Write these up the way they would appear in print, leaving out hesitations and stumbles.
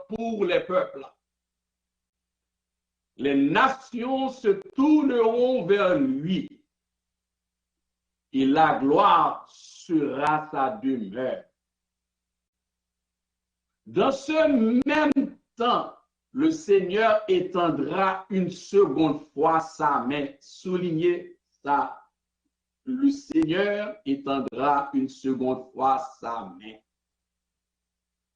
pour les peuples. Les nations se tourneront vers lui et la gloire sera sa demeure. Dans ce même temps, le Seigneur étendra une seconde fois sa main. Soulignez ça. Le Seigneur étendra une seconde fois sa main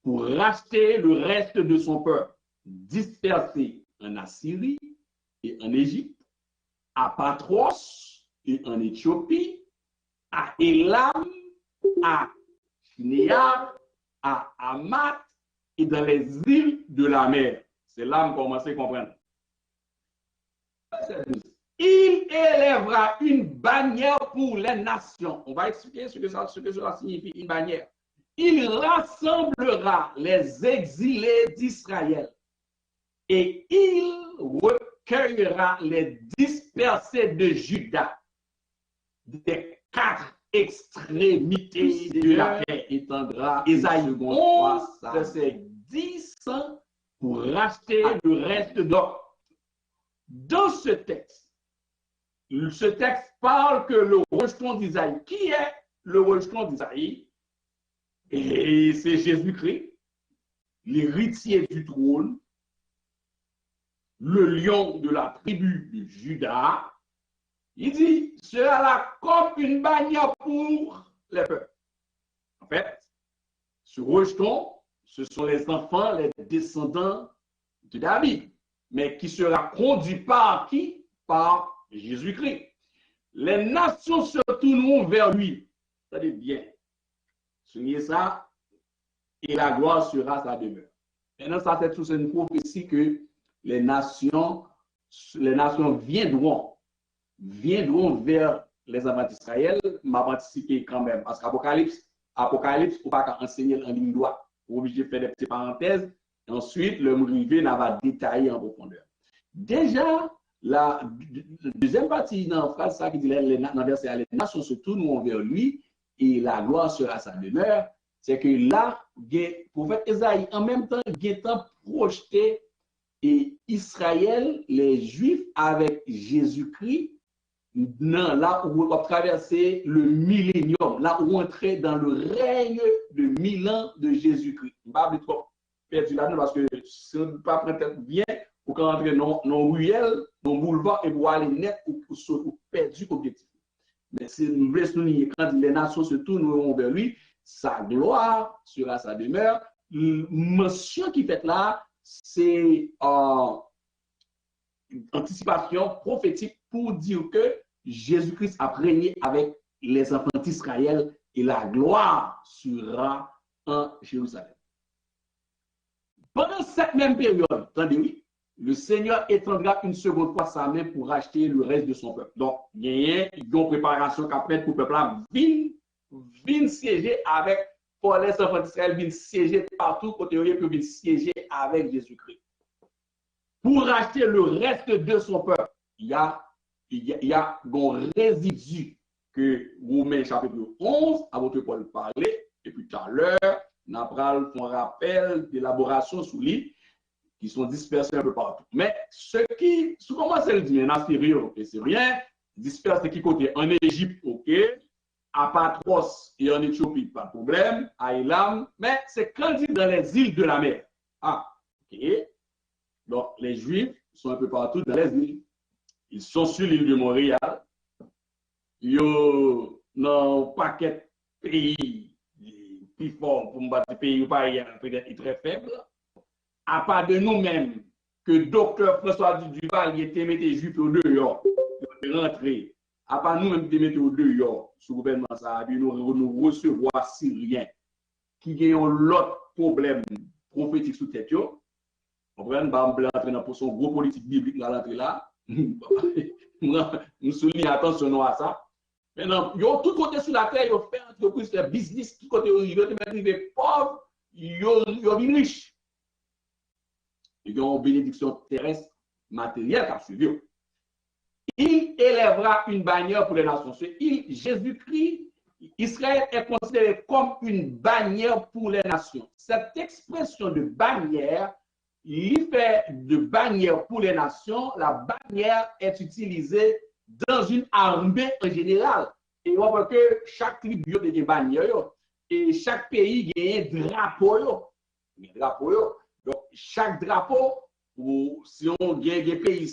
pour racheter le reste de son peuple, dispersé en Assyrie et en Égypte, à Patros et en Éthiopie, à Élam, à Shinéar, à Hamath et dans les îles de la mer. C'est là que commence à comprendre. Il élèvera une bannière pour les nations. On va expliquer ce que cela signifie, une bannière. Il rassemblera les exilés d'Israël et il recueillera les dispersés de Juda des 4 extrémités de la terre. Étendra Isaïe 11, verset 10 pour racheter le reste d'or. Dans ce texte parle que le rejeton d'Isaïe. Qui est le rejeton d'Isaïe? Et c'est Jésus-Christ, l'héritier du trône, le lion de la tribu de Juda. Il dit, sera là comme une bannière pour les peuples. En fait, ce rejeton, ce sont les enfants, les descendants de David, mais qui sera conduit par qui? Par Jésus-Christ. Les nations se tourneront vers lui. Ça dit bien. Soulignez ça, et la gloire sera sa demeure. Maintenant, ça c'est toute une prophétie que les nations viendront vers les enfants d'Israël, m'a participé quand même. Parce qu'Apocalypse, faut pas enseigner en ligne droite. Vous obligé de faire des petites parenthèses. Et ensuite, le rivé va détailler en profondeur. Déjà, la deuxième partie dans la phrase, ça qui dit dans le verset, les nations se tourneront vers lui et la gloire sera sa demeure. C'est que là, le prophète Esaïe, en même temps, il a projeté et Israël, les Juifs, avec Jésus-Christ, là où on va traverser le millénium, là où on entrait dans le règne de 1000 ans de Jésus-Christ. Je ne vais pas trop perdu là-dedans parce que si on ne peut pas prendre bien, pour rentrer dans nos ruelles, dans le boulevard et pour aller net ou perdre l'objectif. Mais si nous voulons souligner, quand les nations se tourneront vers lui, sa gloire sera sa demeure. Mention qui fait là, c'est une anticipation prophétique pour dire que Jésus-Christ a régné avec les enfants d'Israël et la gloire sera en Jérusalem. Pendant cette même période, attendez-vous, le Seigneur étendra une seconde fois sa main pour racheter le reste de son peuple. Donc, il y a une préparation qu'après pour le peuple là, vient siéger avec, pour les enfants d'Israël, vient siéger partout, côté où il peut siéger avec Jésus-Christ. Pour racheter le reste de son peuple, il y a un résidu que Romains chapitre 11, à votre Paul parler, et puis tout à l'heure, nous avons un rappel d'élaboration sous lui, qui sont dispersés un peu partout. Mais ce qui, sous comment c'est le dit, en Assyrie, ok, c'est rien, dispersés qui côté en Égypte, ok, à Patros et en Éthiopie, pas de problème, à Élam, mais c'est quand dit dans les îles de la mer. Ah, ok. Donc, les Juifs sont un peu partout dans les îles. Ils sont sur l'île de Montréal. Ils ont un paquet de pays plus forts pour battre les pays peut-être très faibles. À part de nous-mêmes, que docteur François Duval était mis les Juifs au dehors, il est rentré. À part nous-mêmes qui mettons au dehors, sous le gouvernement, ça a nous recevoir Syriens qui ont l'autre problème prophétique sous tête. On va entrer dans son gros politique biblique dans l'entrée là. Nous soulignons attention à ça. Maintenant, ils ont tout côté sur la terre, ils ont fait entreprise, fait business, tout côté, ils ont été pauvres, ils ont été riches. Ils ont une bénédiction terrestre matérielle à suivre. Il élèvera une bannière pour les nations. Jésus-Christ Israël est considéré comme une bannière pour les nations. Cette expression de bannière, il fait de bannière pour les nations, la bannière est utilisée dans une armée en général. Et on voit que chaque tribu a des bannières et chaque pays a un drapeau. Donc, chaque drapeau, ou si on gagne des pays,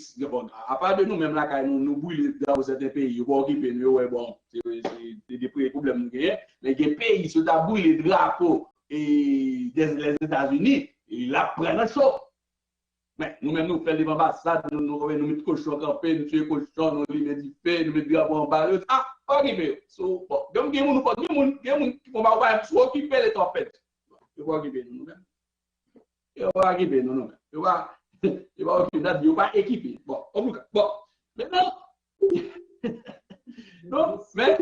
à part de nous-mêmes, là, nous brûlons dans certains pays, ils vont occuper nous, bon, c'est des problèmes, mais des pays, si on a brûlé les drapeaux des États-Unis, ils apprennent la chose. Mais nous-mêmes, nous faisons des ambassades, nous mettons cochons en campé, nous tuons cochons, nous les mettons fait, nous mettons des drapeaux en barreuse. Ah, ok, so, bon, donc, il y a des gens qui vont occuper les tempêtes. Ils vont occuper nous-mêmes. Ils vont occuper nous-mêmes. Il va pas équipé. Bon, en tout cas, bon. Maintenant, non, mais,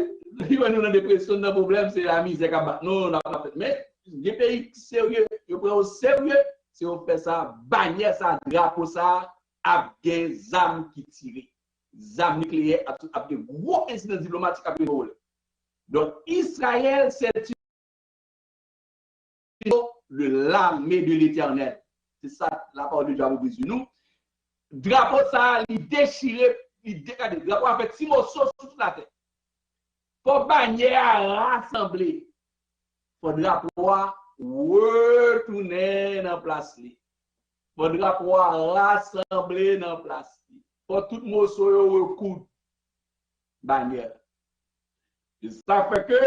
il va nous dans dépression, dans problème, c'est la misère. Non, mais, des pays sérieux, ils prennent au sérieux, si on fait ça, bannière ça, drapeau ça, avec des armes qui tirent. Des armes nucléaires, avec de gros incidents diplomatiques à dérouler. Donc, Israël, c'est l'armée de l'Éternel. C'est ça la parole de Dieu a dit sur nous. Drapeau ça, il déchiré, il décadé. Drapeau a fait 6 morceaux sur la tête. Pour bannière rassembler. Pour drapeau retourner dans la place. Pour drapeau rassembler dans la place. Pour tout morceau recoudre. Bannière. Et ça fait que,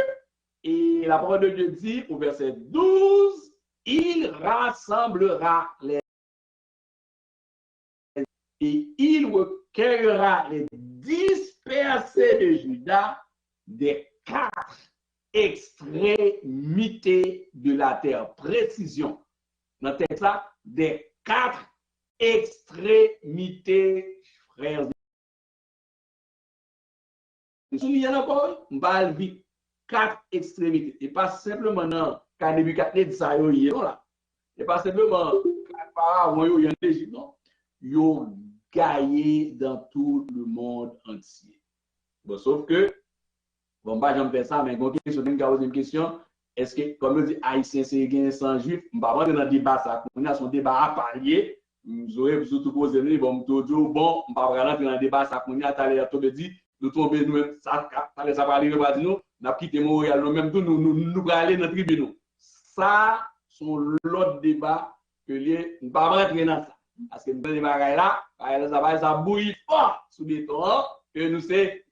et la parole de Dieu dit au verset 12, il rassemblera les et il recueillera les dispersés de Juda des 4 extrémités de la terre. Précision. Notez ça, des 4 extrémités, frères. Souvenez encore, on parle vite. 4 extrémités. Et pas simplement dans quand Nebuchadnezzar dit ça, là. Et pas simplement quand il y a en Égypte, non. Ils ont gagné dans tout le monde entier. Bon, sauf que, bon, pas j'en fais ça, mais quand une question, est-ce que, comme je dis, Haïtien, c'est gagné sans juif, on va rentrer dans le débat, ça, on a son débat à parier, vous aurez surtout posé, bon, on va rentrer dans le débat, ça, on a t'allé à tout dit, nous tomber, nous, ça va arriver, va dire nous, on a quitté Montréal, nous-mêmes, nous allons aller dans le tribunal. Ça, c'est l'autre débat que les, on va rentrer dans ça. Parce que nous avons des bagailles là, ça bouille fort sous des temps, que nous c'est,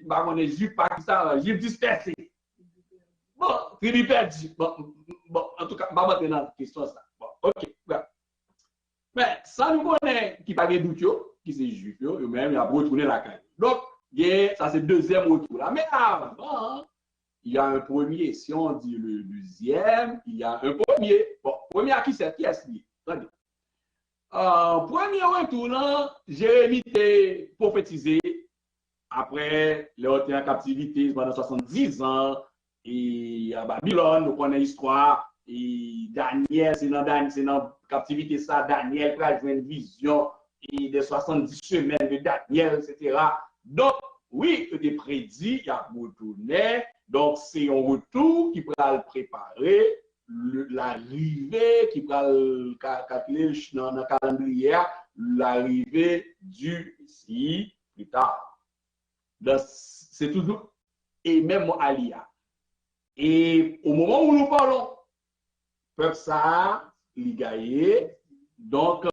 on est juif Pakistan, juif dispersé. Bon, tribu perdu. Bon, en tout cas, je vais rentrer dans la question ça. Bon, ok. Bon. Mais ça nous connaît qui parle d'outio, qui c'est juif, eux-mêmes, il a retourné la caille. Donc, ça c'est le deuxième retour là. Mais avant, il y a un premier. Si on dit le deuxième, il y a un premier. Bon, premier à qui c'est? Qui est-ce qui est? Premier retour, Jérémie était prophétisé après leur en captivité pendant 70 ans. Et à Babylone, nous connaissons l'histoire. Et Daniel, c'est dans la captivité, ça, Daniel a joué une vision et de 70 semaines de Daniel, etc. Donc, oui, il était prédit, il a retourné. Donc, c'est un retour qui pourra le préparer. L'arrivée qui va calculer dans le calendrier, l'arrivée du Messie plus tard. C'est toujours, et même Alia. Et au moment où nous parlons, peuple ça, il gagne, donc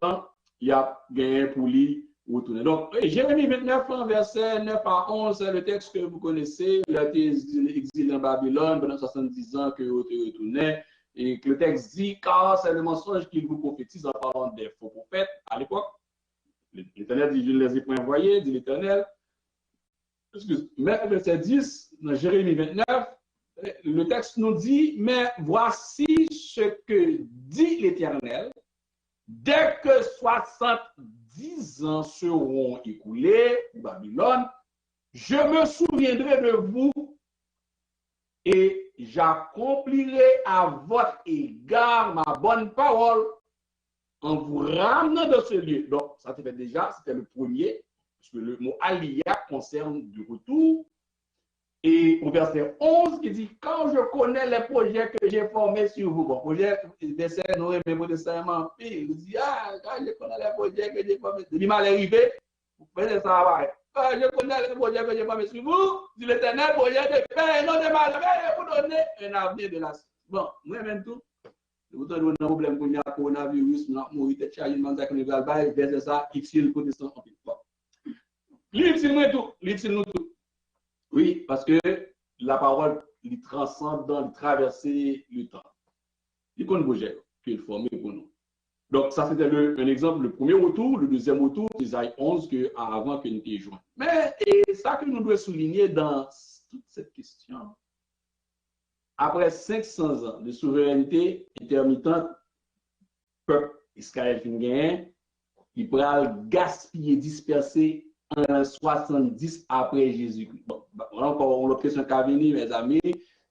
il y a gagné pour lui retourner. Donc, Jérémie 29, verset 9 à 11, c'est le texte que vous connaissez, il a été exilé en Babylone pendant 70 ans que vous retournez. Et que le texte dit, car c'est le mensonge qu'il vous prophétise en parlant des faux prophètes à l'époque. L'Éternel dit, je ne les ai point envoyés, dit l'Éternel. Mais verset 10, dans Jérémie 29, le texte nous dit, mais voici ce que dit l'Éternel, dès que 70 ans seront écoulés, Babylone, je me souviendrai de vous et j'accomplirai à votre égard ma bonne parole en vous ramenant de ce lieu. Donc, ça fait déjà, c'était le premier, parce que le mot Aliyah concerne du retour. Et au verset 11, il dit, quand je connais les projets que j'ai formés sur vous, bon, projet, verset Noé, mais vous nécessairement, il dit, ah, quand je connais les projets que j'ai formés, il m'a arrivé, vous faites ça, ouais. Quand je connais les projets que j'ai formés sur vous, dit l'Éternel, projet de paix, non de mal, mais vous donnez un avenir de la suite. Bon, moi-même tout, vous avez un problème pour le coronavirus, nous avons mourir de charge, nous avons verset ça, utile pour des gens. Bon. L'utile nous tout. Oui, parce que la parole, il transcende dans, il traverse le temps. Il connaît bouger, qu'il est formé pour nous. Donc, ça, c'était un exemple, le premier retour, le deuxième retour, Isaïe 11, avant que nous t'ayons joint. Mais, et ça que nous devons souligner dans toute cette question, après 500 ans de souveraineté intermittente, peuple Israël finit, il pourra gaspiller, disperser en 70 après Jésus-Christ. Bon, encore une autre question qui a venu, mes amis.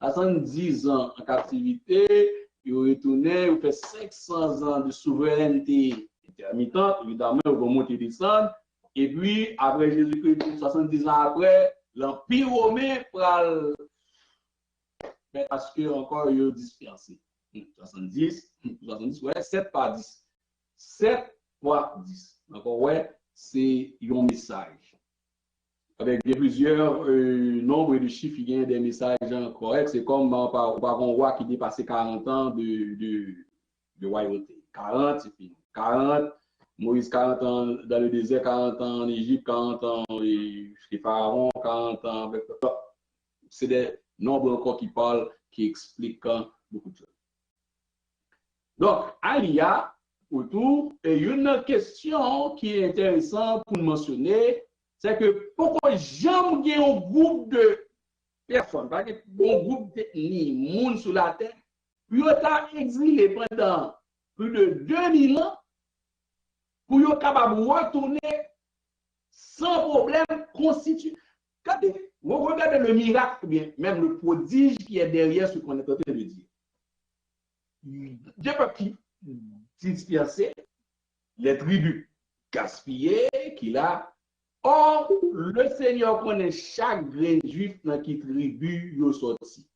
70 ans en captivité, il retourné, il fait 500 ans de souveraineté intermittente, évidemment, il va monter et descendre. Et puis, après Jésus-Christ, 70 ans après, l'Empire romain pral. Mais parce que encore, il est dispersé. 70, ouais, 7 par 10. 7 par 10. Donc, ouais, c'est un message. Avec plusieurs nombres de chiffres, il y a des messages corrects. C'est comme par un roi qui dépassait 40 ans de royauté. 40, c'est fini. 40, Moïse 40 ans dans le désert, 40 ans en Égypte, 40 ans chez Pharaon, 40 ans. C'est des nombres encore qui parlent, qui expliquent beaucoup de choses. Donc, il y a autour, et une question qui est intéressante pour mentionner, c'est que pourquoi jamais un groupe de personnes, pas un groupe d'ethnie, monde sur la terre, puis ont exilé pendant plus de 2000 ans, pour être capable de retourner sans problème constitué. Vous regardez le miracle, bien, même le prodige qui est derrière ce qu'on est en train de dire. Dieu peut qui disperser les tribus gaspillées qu'il a. Or, le Seigneur connaît chaque grain juif dans qui tribu il est sorti.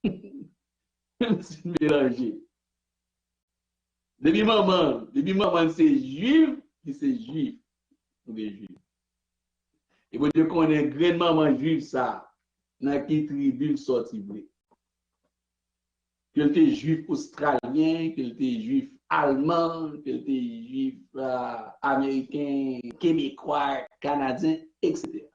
C'est mélangé. Depuis maman, c'est juif, c'est juif. Et vous Dieu connaît grain maman juif ça, dans qui tribu il sorti. Qu'il était juif australien, qu'il était juif allemand, qu'il était juif américain, québécois, canadien, etc.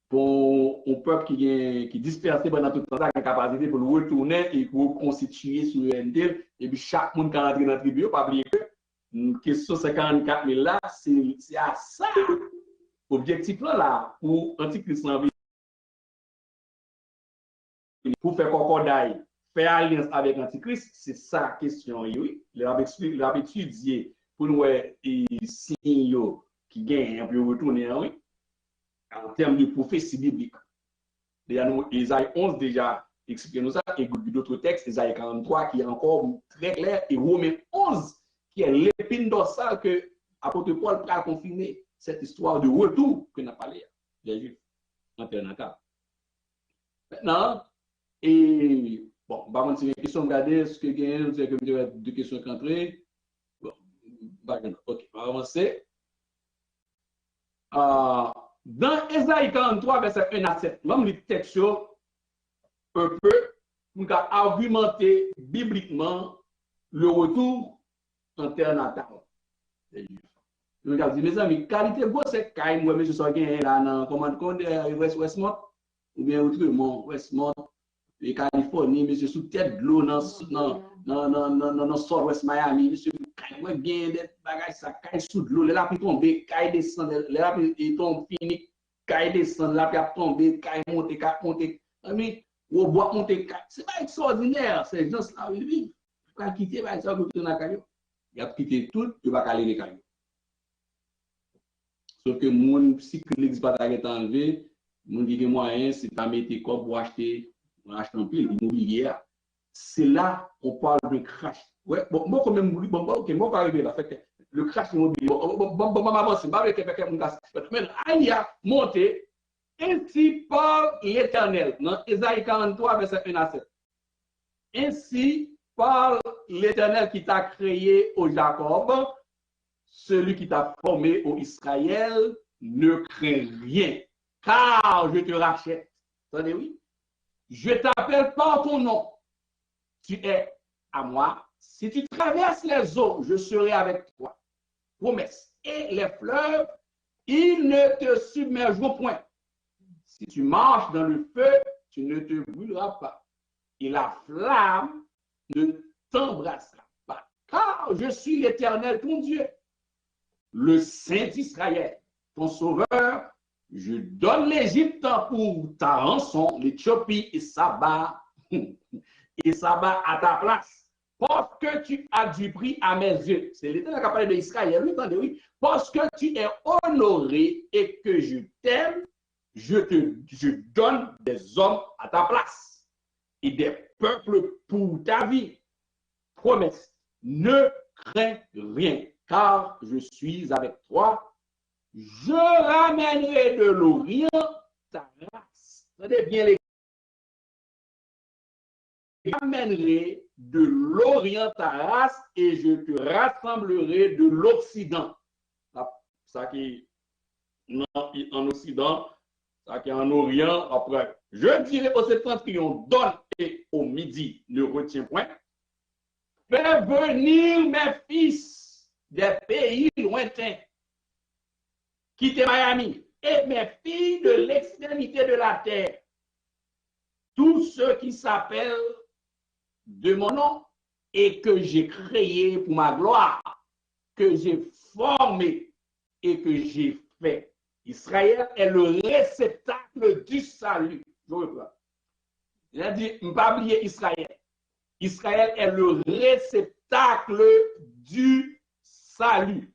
Pour un peuple qui est dispersé pendant tout le temps, qui a capacité pour le retourner et pour constituer sur l'NDL, et puis chaque monde qui a entré dans la tribu, pas oublier que la question 54 000 là, c'est à ça. Objectif là, pour Antichrist, pour faire concordat, faire alliance avec l'Antichrist, c'est ça la question. Oui. Il a étudié pour nous les signes qui gagnent pour retourner en termes de prophétie biblique. Isaïe 11 déjà expliqué nous ça, et d'autres textes, Isaïe 43 qui est encore très clair, et Romains 11 qui est l'épine dorsale que l'apôtre Paul a confirmé cette histoire de retour que n'a parlé des Juifs en Ternaka. Maintenant, et bon, on va continuer une question, regarder ce que gagne, c'est que deux questions qui entrent. Bon, ok, on va avancer. Dans Ésaïe 43, verset 1 à 7, même les textes un peu pour argumenter bibliquement le retour en terre natale. Nous avons dit, mes amis, qualité de c'est quand moi, monsieur Sorgen, là, dans commande compte Westmont, ou bien autrement, Westmont, et Californie, monsieur, sous tête de l'eau dans Southwest Miami, monsieur, quand moi, bien des bagages, ça caille sous de l'eau, là, puis tomber, caille descend, là, puis tombe fini, caille descend, là, puis tomber, caille monter, mais, ou bois monter, c'est pas extraordinaire, c'est juste là où ils vivent. Quand quitter, bah, ça, vous dans la caillou. Il a quitté tout, il va caler les cailloux. Sauf que mon cycle pas enlevé, mon dit moyen, c'est pas mettre quoi pour acheter un pile immobilier. C'est là qu'on parle de crash. Ouais, bon, moi quand même, ok, moi pas arriver là, fait le crash immobilier. Bon, m'avance, pas avec quelqu'un mon gars. Mais il a monté Ainsi parle l'Éternel. Dans Ésaïe 43, verset 1 à 7. Ainsi parle l'Éternel qui t'a créé au Jacob, celui qui t'a formé au Israël, ne crains rien, car je te rachète. Attendez, oui. Je t'appelle par ton nom. Tu es à moi. Si tu traverses les eaux, je serai avec toi. Promesse. Et les fleuves, ils ne te submergeront point. Si tu marches dans le feu, tu ne te brûleras pas. Et la flamme ne t'embrassera pas. Car je suis l'Éternel, ton Dieu, le Saint d'Israël, ton sauveur. Je donne l'Égypte pour ta rançon, l'Éthiopie et Saba à ta place. Parce que tu as du prix à mes yeux. C'est l'Éternel qui a parlé d'Israël. Oui, attendez, oui. Parce que tu es honoré et que je t'aime, je donne des hommes à ta place et des peuples pour ta vie. Promesse, ne crains rien, car je suis avec toi. Je ramènerai de l'Orient ta race. Attendez bien, les je ramènerai de l'Orient ta race et je te rassemblerai de l'Occident. Ça qui est en Occident, ça qui est en Orient, après. Je dirai aux septentrions, donne et au midi, ne retiens point. Fais venir mes fils des pays lointains. Quittez Miami. Et mes filles de l'extrémité de la terre. Tous ceux qui s'appellent de mon nom et que j'ai créé pour ma gloire, que j'ai formé et que j'ai fait. Israël est le réceptacle du salut. Je reprends. J'ai dit, ne pas oublier Israël. Israël est le réceptacle du salut.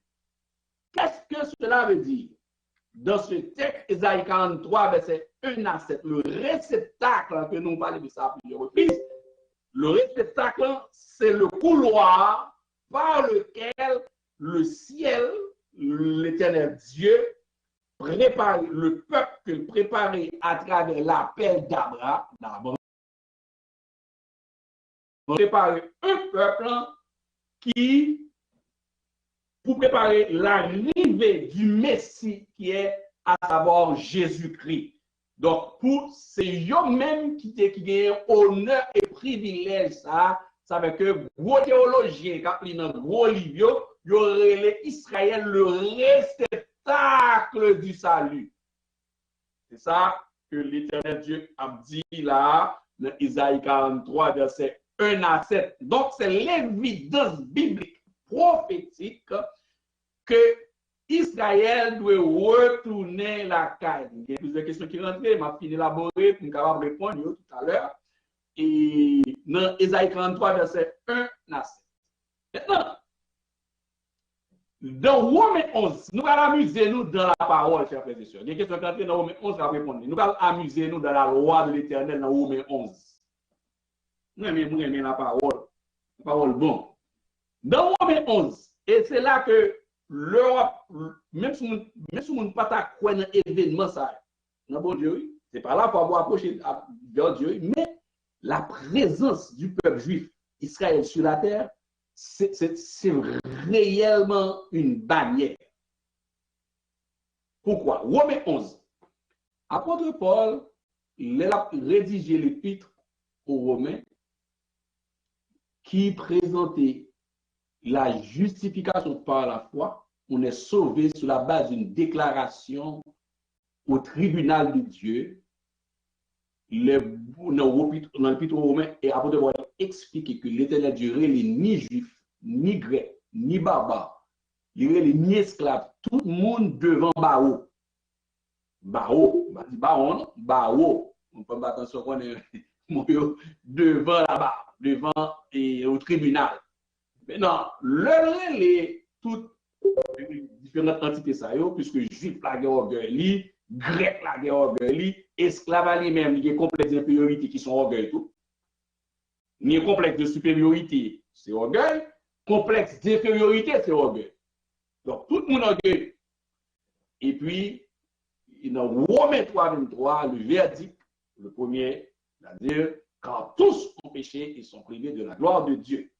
Qu'est-ce que cela veut dire? Dans ce texte, Ésaïe 43, verset 1 à 7, le réceptacle, que nous parlons de ça à plusieurs reprises, le réceptacle, c'est le couloir par lequel le ciel, l'Éternel Dieu, prépare le peuple préparé à travers l'appel d'Abraham, préparer un peuple qui, pour préparer l'arrivée du Messie qui est à savoir Jésus-Christ. Donc, pour c'est eux-mêmes qui gagnent honneur et privilège, ça veut que gros théologiens, quand ils ont gros livre, il y aurait Israël le réceptacle du salut. C'est ça que l'Éternel Dieu a dit là, dans Isaïe 43, verset 1 à 7. Donc, c'est l'évidence biblique, prophétique, que Israël doit retourner la caille. Il y a plusieurs questions qui rentrent, je vais finir d'élaborer pour capable répondre tout à l'heure. Et dans Isaïe 43, verset 1 à 7. Maintenant, dans Romains 11, nous allons amuser nous dans la parole, chers frères et sœurs. Il y a des questions qui rentrent dans Romains 11, on va répondre. Nous allons amuser nous dans la loi de l'Éternel dans Romains 11. Nous aimons la parole bon. Dans Romains 11, et c'est là que l'Europe, même si on ne pas croire dans l'événement, ça, non, bon Dieu, c'est pas là pour avoir approché vers Dieu, mais la présence du peuple juif, Israël sur la terre, c'est réellement une bannière. Pourquoi? Romains 11. Apôtre Paul, il a rédigé l'épître aux Romains qui présentait la justification par la foi. On est sauvé sur la base d'une déclaration au tribunal de Dieu. Dans l'épître aux Romains, et apôtre Paul explique que l'Éternel Dieu n'est ni juif, ni grec, ni barbare. Il n'est ni esclave. Tout le monde devant Bao. Bao, Baon, Bao. On peut pas attention qu'on est devant là-bas, devant et au tribunal. Maintenant, toutes les différentes entités, ça, puisque juif la guerre orgueil, grec la guerre orgueil, esclave lui-même, il y a complexe d'infériorité qui sont orgueil tout. Il y a complexe de supériorité, c'est orgueil. Complexe d'infériorité, c'est orgueil. Donc, tout le monde orgueil. Et puis, dans Romains 3, 23, le verdict, le premier, c'est-à-dire, car tous ont péché et sont privés de la gloire de Dieu.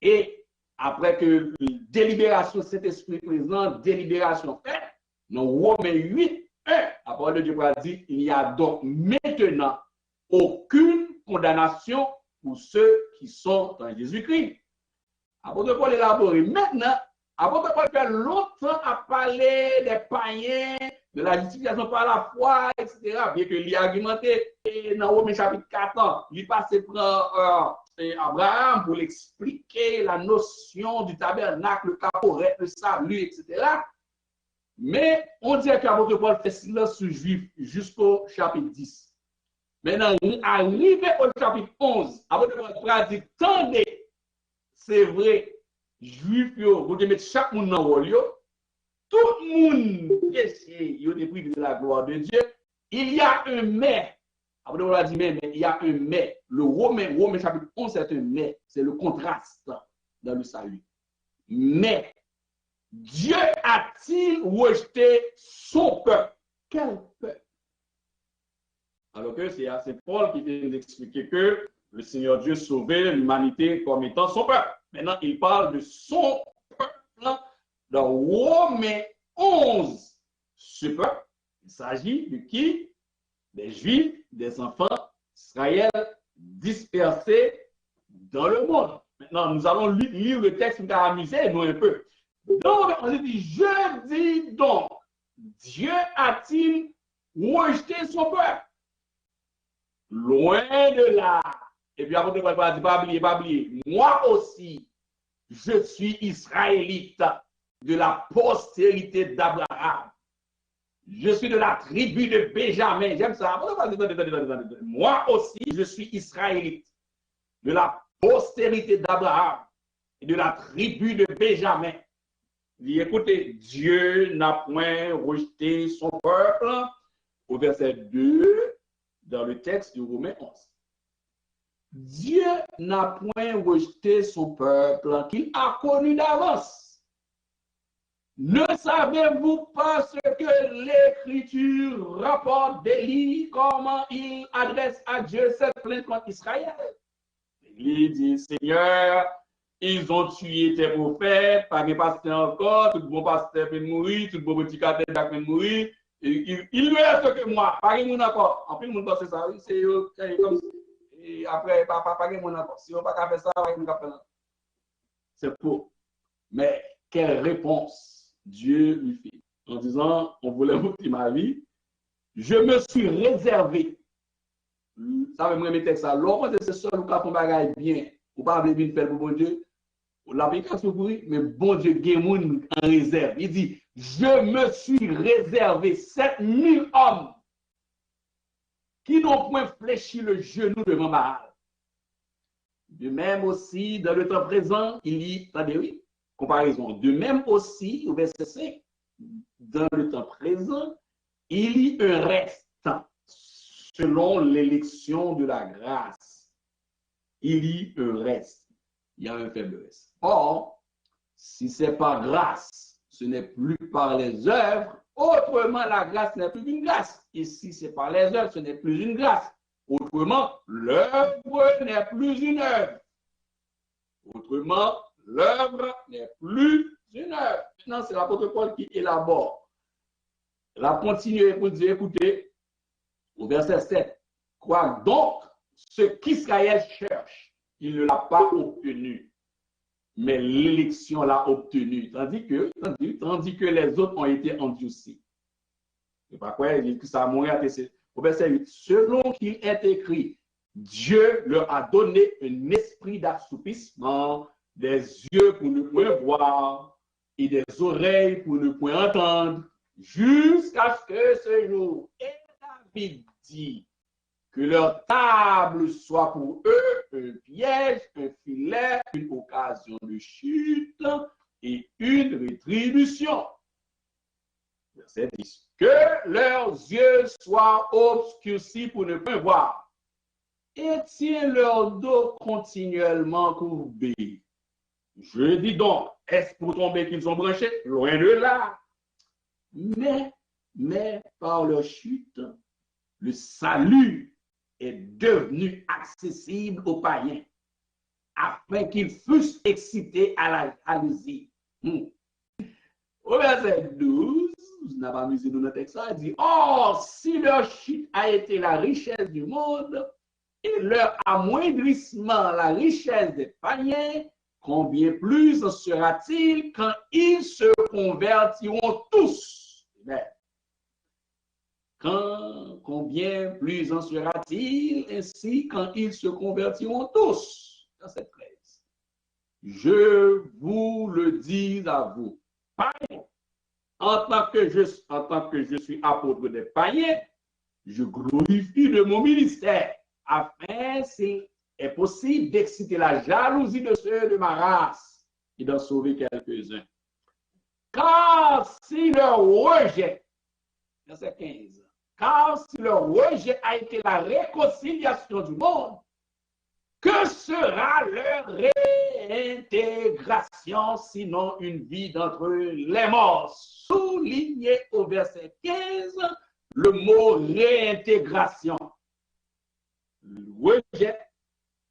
Et après que délibération, cet esprit présent, délibération faite, dans Romains 8, 1, la parole de Dieu dit, il n'y a donc maintenant aucune condamnation pour ceux qui sont en Jésus-Christ. Apôtre Paul élaboré. Maintenant, apôtre Paul fait longtemps à parler des païens, de la justification par la foi, etc. Bien que l'y argumenté dans Romains chapitre 4, il passe par Abraham pour l'expliquer la notion du tabernacle, le caporet, le salut, etc. Mais on dirait qu'apôtre Paul fait silence sur Juif jusqu'au chapitre 10. Maintenant, arrivé au chapitre 11, apôtre Paul dit, tendez, c'est vrai, Juif, vous devez mettre chaque monde dans le rôle, tout le monde péché, il est privé de la gloire de Dieu. Il y a un mais. Après, on a dit mais, il y a un mais. Le Romains chapitre 11, c'est un mais. C'est le contraste dans le salut. Mais, Dieu a-t-il rejeté son peuple? Quel peuple? Alors que c'est Paul qui vient d'expliquer que le Seigneur Dieu sauvait l'humanité comme étant son peuple. Maintenant, il parle de son peuple dans Romains 11. Ce peuple, il s'agit de qui? Des Juifs, des enfants d'Israël dispersés dans le monde. Maintenant, nous allons lire le texte pour amuser nous un peu. Donc, on dit, je dis donc, Dieu a-t-il rejeté son peuple? Loin de là. Et puis, après, on va dire, pas oublier. Moi aussi, je suis israélite de la postérité d'Abraham. Je suis de la tribu de Benjamin. J'aime ça. Moi aussi, je suis israélite de la postérité d'Abraham et de la tribu de Benjamin. Écoutez, Dieu n'a point rejeté son peuple au verset 2 dans le texte de Romains 11. Dieu n'a point rejeté son peuple qu'il a connu d'avance. Ne savez-vous pas ce que l'Écriture rapporte d'Élie, comment il adresse à Dieu cette plainte contre Israël? Il dit, Seigneur, ils ont tué tes prophètes, pas de pasteur encore, tout bon pasteur peut mourir, tout bon petit catholique peut mourir. Il lui reste que moi, pas de monde encore. En plus, le monde pense ça, c'est comme et après, pas de monde encore. Si on ne peut pas faire ça, pas de monde faire ça. C'est faux. Mais quelle réponse Dieu lui fait en disant, on voulait ôter ma vie, je me suis réservé. Ça veut me remettre ça. L'homme, c'est seul ou quand on bagaille bien, ou pas bien faire pour bon Dieu. L'application pour lui, mais bon Dieu, Gémoun en réserve. Il dit, je me suis réservé 7000 hommes qui n'ont point fléchi le genou devant Baal. De même aussi, dans le temps présent, il y a, oui, comparaison. De même aussi, au verset 5, dans le temps présent, il y a un reste selon l'élection de la grâce. Il y a un reste. Il y a un faiblesse. Or, si c'est par grâce, ce n'est plus par les œuvres, autrement la grâce n'est plus une grâce. Et si c'est par les œuvres, ce n'est plus une grâce. Autrement, l'œuvre n'est plus une œuvre. Autrement, l'œuvre n'est plus une œuvre. Maintenant, c'est l'apôtre Paul qui élabore. La continuer pour dire, écoutez, au verset 7, quoi donc ce qu'Israël cherche, il ne l'a pas obtenu, mais l'élection l'a obtenu, tandis que les autres ont été endurcis. C'est pas quoi, il dit que ça a mouru à TC. Au verset 8, selon qu'il est écrit, Dieu leur a donné un esprit d'assoupissement, des yeux pour ne point voir et des oreilles pour ne point entendre, jusqu'à ce que ce jour. Et David dit que leur table soit pour eux un piège, un filet, une occasion de chute et une rétribution. Verset 10. Que leurs yeux soient obscurcis pour ne pas voir et tiennent leur dos continuellement courbé. Je dis donc, est-ce pour tomber qu'ils ont branché? Loin de là. Mais Mais par leur chute, le salut est devenu accessible aux païens, afin qu'ils fussent excités à la jalousie. Au verset 12, vous n'avez pas mis dans le texte, il dit, or, si leur chute a été la richesse du monde, et leur amoindrissement la richesse des païens, combien plus en sera-t-il quand ils se convertiront tous? Combien plus en sera-t-il ainsi quand ils se convertiront tous? Verset 13. Je vous le dis à vous, païens, en tant que je suis apôtre des païens, je glorifie de mon ministère, afin, s'il est possible, d'exciter la jalousie de ceux de ma race et d'en sauver quelques-uns. Car si leur rejet, verset 15, car si leur rejet a été la réconciliation du monde, que sera leur réintégration, sinon une vie d'entre les morts? Souligné au verset 15, le mot réintégration. Rejet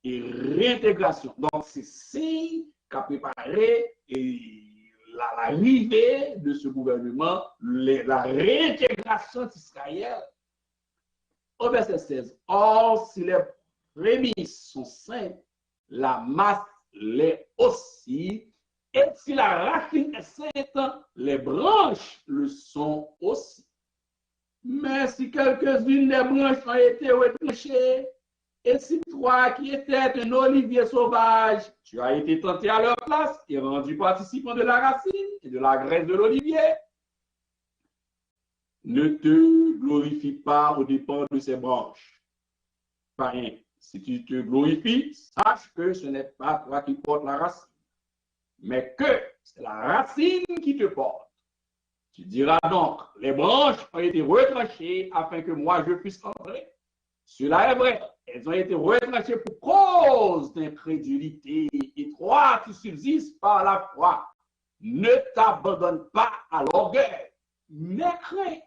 et réintégration. Donc, c'est ici qu'a préparé l'arrivée de ce gouvernement, la réintégration d'Israël. Au verset 16, or, si les prémices sont saintes, la masse l'est aussi, et si la racine est sainte, les branches le sont aussi. Mais si quelques-unes des branches ont été retranchées, et si toi qui étais un olivier sauvage, tu as été tenté à leur place et rendu participant de la racine et de la graisse de l'olivier, ne te glorifie pas aux dépens de ces branches. Païen, si tu te glorifies, sache que ce n'est pas toi qui portes la racine, mais que c'est la racine qui te porte. Tu diras donc, les branches ont été retranchées afin que moi je puisse entrer. Cela est vrai, elles ont été retranchées pour cause d'incrédulité. Et toi, tu subsistes par la foi. Ne t'abandonne pas à l'orgueil, mais crains.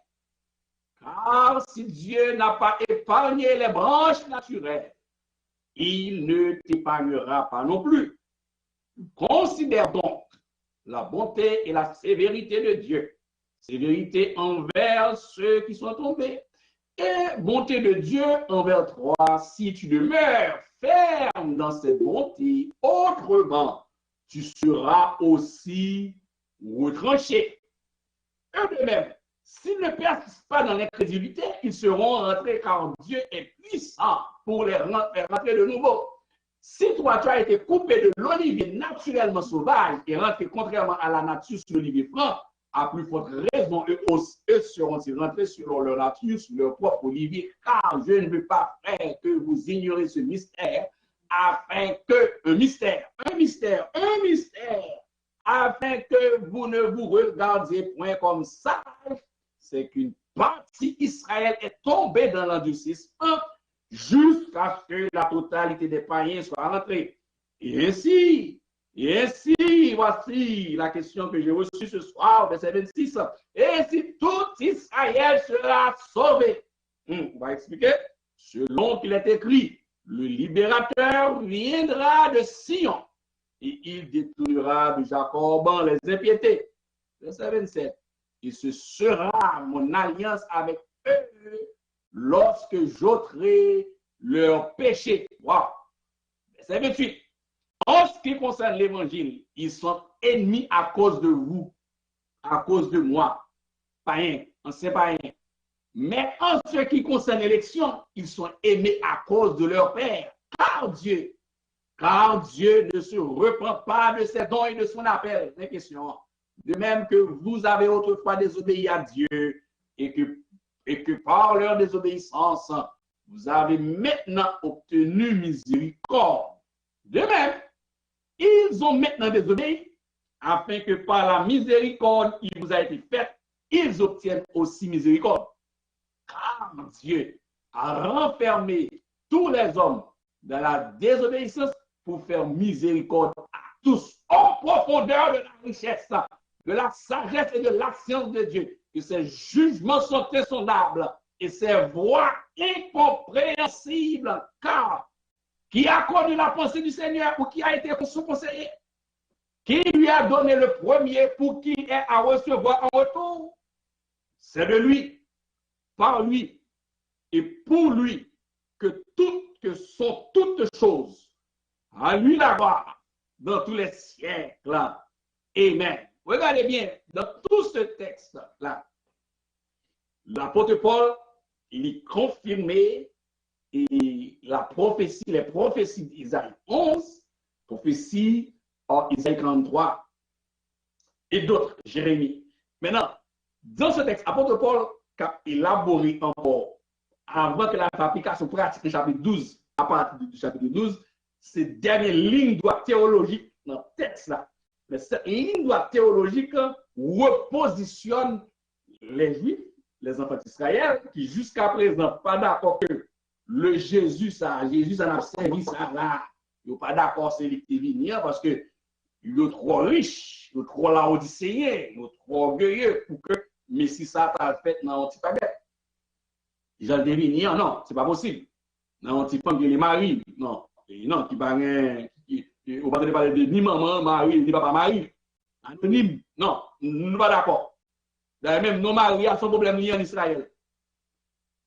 Car si Dieu n'a pas épargné les branches naturelles, il ne t'épargnera pas non plus. Considère donc la bonté et la sévérité de Dieu. Sévérité envers ceux qui sont tombés. Et bonté de Dieu envers toi, si tu demeures ferme dans cette bonté, autrement, tu seras aussi retranché. Eux de même, s'ils ne persistent pas dans l'incrédulité, ils seront rentrés car Dieu est puissant pour les rentrer de nouveau. Si toi, tu as été coupé de l'olivier naturellement sauvage et rentré contrairement à la nature sur l'olivier franc, à plus forte raison, eux seront-ils rentrés selon leur nature, sur leur propre olivier, car je ne veux pas, frère, que vous ignorez ce mystère, afin que, un mystère, afin que vous ne vous regardiez point comme sage, c'est qu'une partie Israël est tombée dans l'endurcissement jusqu'à ce que la totalité des païens soit rentrée. Et ainsi, voici la question que j'ai reçue ce soir, verset 26. Et si tout Israël sera sauvé, on va expliquer, selon qu'il est écrit, le libérateur viendra de Sion et il détournera de Jacob les impiétés. Verset 27. Et ce sera mon alliance avec eux lorsque j'ôterai leur péché. Wow. Verset 28. En ce qui concerne l'évangile, ils sont ennemis à cause de vous, à cause de moi, païens, anciens païens. Mais en ce qui concerne l'élection, ils sont aimés à cause de leur Père, car Dieu ne se repent pas de ses dons et de son appel. C'est une question. De même que vous avez autrefois désobéi à Dieu et que par leur désobéissance, vous avez maintenant obtenu miséricorde. De même, ils ont maintenant désobéi, afin que par la miséricorde qui vous a été faite, ils obtiennent aussi miséricorde. Car Dieu a renfermé tous les hommes dans la désobéissance pour faire miséricorde à tous, en profondeur de la richesse de la sagesse et de la science de Dieu, que ses jugements sont insondables et ses voies incompréhensibles, car qui a connu la pensée du Seigneur ou qui a été son conseiller? Qui lui a donné le premier pour qui est à recevoir en retour? C'est de lui, par lui et pour lui que sont toutes choses. À lui la gloire dans tous les siècles. Amen. Regardez bien, dans tout ce texte-là, l'apôtre Paul, il est confirmé et la prophétie, les prophéties d'Isaïe 11, prophétie en Isaïe 43 et d'autres, Jérémie. Maintenant, dans ce texte, l'apôtre Paul a élaboré encore, avant que l'application pratique du chapitre 12, à partir du chapitre 12, ces dernières lignes droites théologiques dans le texte-là. Mais cette ligne droite théologique repositionne les Juifs, les enfants d'Israël, qui jusqu'à présent pas d'accord que le Jésus en a servi ça là. Ils sont pas d'accord c'est lui qui vient parce que il est trop riche, il est trop laodicéen, il est trop orgueilleux pour que Messie ça t'a fait dans un petit paquet. Ils ont devenir, non, c'est pas possible. Dans un petit femme qui est mari, non, non, qui va on va parler de ni maman, mari, ni papa, mari. Anonyme, non, nous ne sommes pas d'accord. D'ailleurs, même nos maris ont son problème lié en Israël.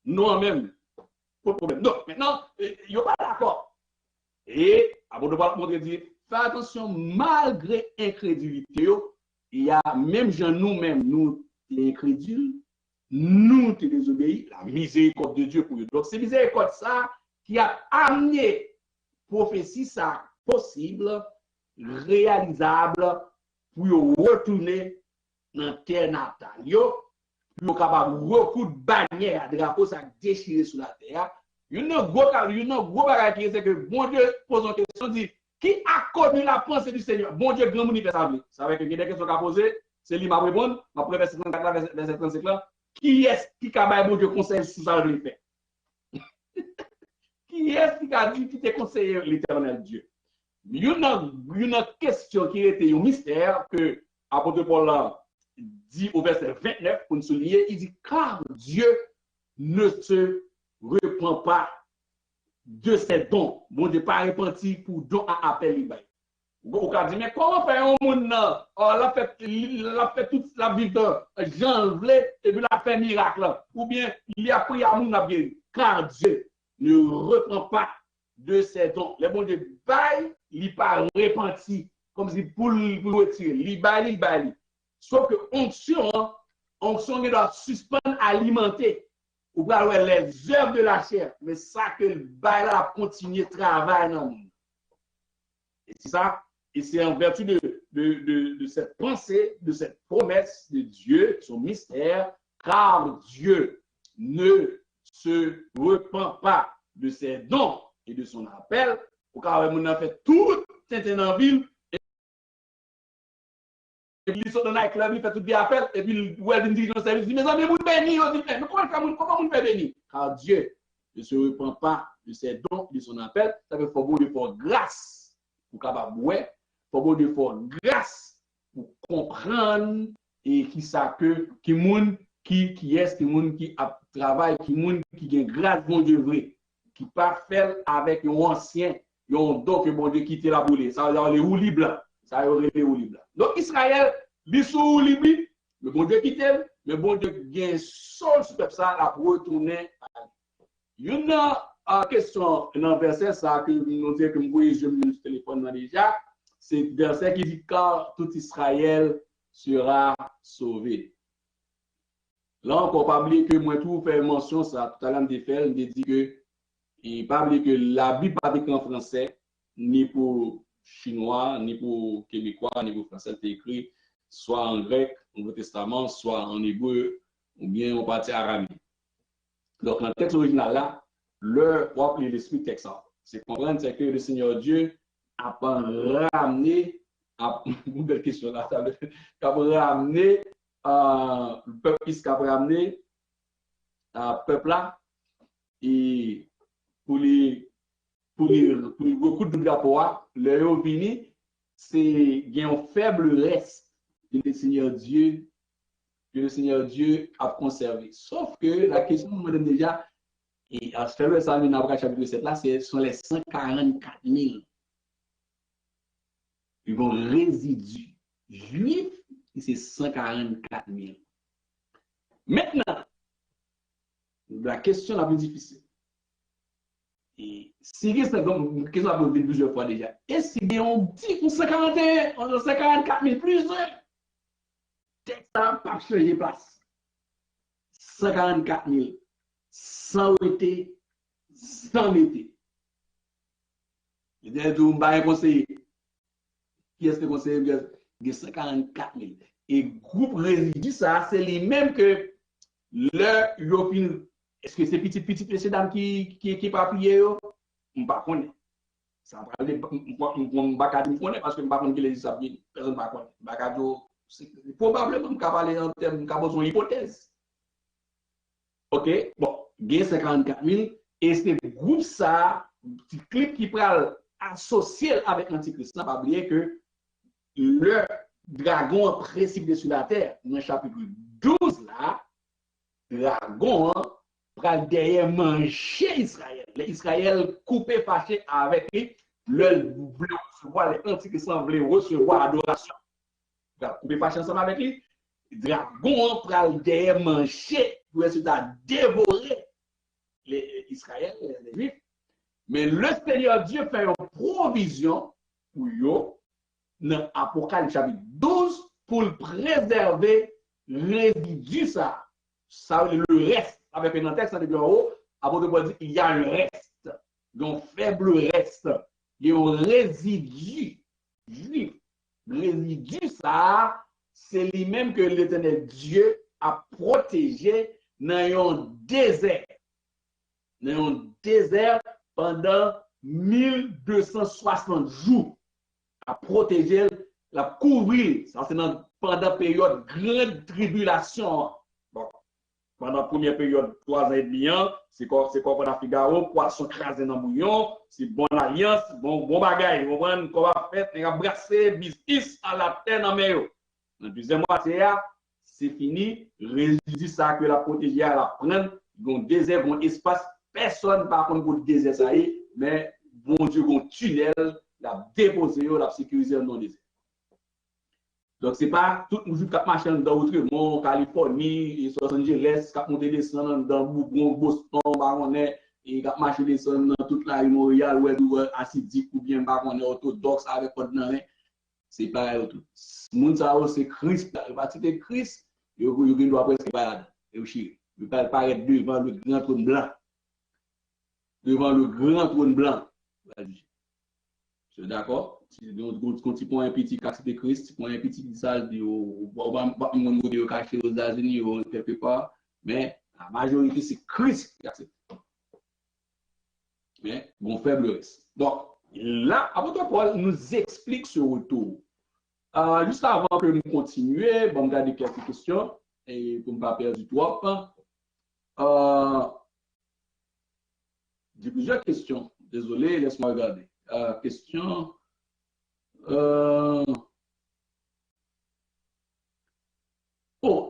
Nous même, pas de problème. Donc, maintenant, ils ne sont pas d'accord. Et, avant de voir le dire, fais attention, malgré l'incrédulité, il y a même gens nous-mêmes, nous, incrédules, nous, te désobéis, la miséricorde de Dieu pour eux. Donc, c'est miséricorde ça qui a amené prophétie ça possible, réalisable, pour retourner dans la terre natale. Pour capable recoudre bannière, drapeau ça déchiré sur la terre. Il y a un gros bagage qui est que bon Dieu pose une question, dit qui a connu la pensée du Seigneur? Bon Dieu, grand monde fait ça. Ça veut dire qu'il y a des questions à poser, c'est lui m'a répondre, après verset 34, verset 35 là. Qui est-ce qui a bon Dieu conseil sur ça de faire? Qui est-ce qui a dit qui te conseille l'éternel Dieu? Il y a une question qui était un mystère que l'apôtre Paul dit au verset 29 pour nous souligner. Il dit car Dieu ne se reprend pas de ses dons. Bon Dieu pas repenti pour don à appel. On va dire mais comment faire un monde l'a fait toute la vie de Jean et puis l'a fait miracle ou bien il a pris à mon guéri car Dieu ne reprend pas de ses dons. Les bon Dieu bail, il pas repenti comme si pour retirer, il bail. Sauf que onction doit suspendre alimenter ou pas les œuvres de la chair, mais ça que le bail a continué travail dans le monde. Et c'est ça, et c'est en vertu de cette pensée, de cette promesse de Dieu, son mystère, car Dieu ne se repent pas de ses dons et de son appel, pour qu'on a fait tout dans la ville, et puis il sort dans la club, il fait tout bien appel, et puis il dit dans service, mais amis, vous bénis, mais comment vous fait bénir? Car Dieu ne se repent pas de ses dons et de son appel, ça veut faut de faire grâce pour capable ouais, faut de faire grâce pour comprendre et qui ça que qui moun qui est qui moun qui a travail qui moun qui gagne grâce bon Dieu vrai qui pas faire avec un ancien un don que bon Dieu quitte la boule ça veut dire les roulis blancs ça veut dire les roulis blancs donc Israël li sous roulis blancs le bon Dieu quitte le bon Dieu gagne sol sur ça la retourner une question dans verset ça que nous dire que moi je me téléphone déjà c'est verset qui dit car tout Israël sera sauvé. Là encore pas oublier que moi tout fait mention ça tout à l'heure de dit que et pas oublier que la Bible pas écrite en français ni pour chinois ni pour québécois ni pour français c'est écrit soit en grec au Nouveau Testament soit en hébreu ou bien en partie arabe. Donc dans le texte original là l'esprit texte c'est comprendre c'est que le Seigneur Dieu a ramené une belle question là a ramené le peuple qui a ramené peuple là et pour beaucoup de drapeaux, le vini, c'est un faible reste que le Seigneur Dieu a conservé. Sauf que la question, je me donne déjà, et à ce fait, ça, dans le chapitre 7, là, ce sont les 144 000. Ils vont résidus juifs, et c'est 144 000. Maintenant, la question la plus difficile. Et si c'est comme question a posé plusieurs fois déjà. Est-ce qu'il y a un petit 141, 144 000 plus? Texte n'a pas changé place. 144 000, sans été, sans été. Il y a un conseiller. Qui est-ce que conseiller? Il y a 144 000. Et groupe résidu, ça, c'est les mêmes que le est-ce que c'est petit ces dames qui pas prier? Je ne sais pas. Ça va parler, je ne sais pas parce que je ne sais pas qui les dit ça bien. Personne ne connaît. Probablement, je vais parler en termes de hypothèse. OK? Bon, il y a 54 000 et c'est le groupe ça, petit clip qui peut associer avec l'Antichrist. Ne pas oublier que le dragon précipité sur la terre, dans le chapitre 12 là, le dragon pral derrière manger Israël. Les Israël coupé, fâché avec lui, le voulait recevoir, les antichrists voulaient recevoir adoration. Coupé, fâché ensemble avec lui, le dragon pral derrière manger, pour essayer de dévorer les Israël, les Juifs. Mais le Seigneur Dieu fait une provision pour eux, dans Apocalypse chapitre 12, pour le préserver le résidu ça. Ça, le reste. Avec un texte en haut, apôtre Paul dit il y a un reste, un faible reste, il y a un résidu juif. Le résidu, ça, c'est lui-même que l'Éternel Dieu a protégé dans un désert. Dans un désert pendant 1260 jours. A protégé, la couvrir. Ça, c'est pendant la période de grande tribulation. Bon. Pendant la première période, 3 ans et demi, c'est quoi qu'on a Figaro, poisson crasé dans le bouillon, c'est bonne alliance, bon bagaille. On va faire, on va brasser business à la terre dans le mer. Dans la deuxième moitié, c'est fini. Résidu ça que la protéger à la prendre, dans le désert, dans l'espace, personne par contre pour le désert, ça y est, mais bon Dieu, un tunnel, la déposer, la sécuriser dans le désert. Donc, ce n'est pas tout le monde qui marche dans Outremont, Californie, Los Angeles, qui a monté descendre dans Boston, Baronnet, et qui a marché descendre dans toute la rue Montréal, ou acidique, ou bien Baronnet orthodoxe avec ordinaire. Ce n'est pas tout. Le monde, c'est Christ. La partie de Christ, il doit presque pas il va paraître devant le grand trône blanc. Devant le grand trône blanc. C'est d'accord? Quand tu prends un petit casse de Christ, tu prends un petit salle de caché aux États-Unis ou quelque part, mais la majorité, c'est Christ qui accepte. Mais bon, faible reste. Donc, là, apôtre Paul nous explique ce retour. Juste avant que nous continuions, bon, regarder quelques questions et pour ne pas perdre du temps. J'ai plusieurs questions. Désolé, laisse-moi regarder. Question.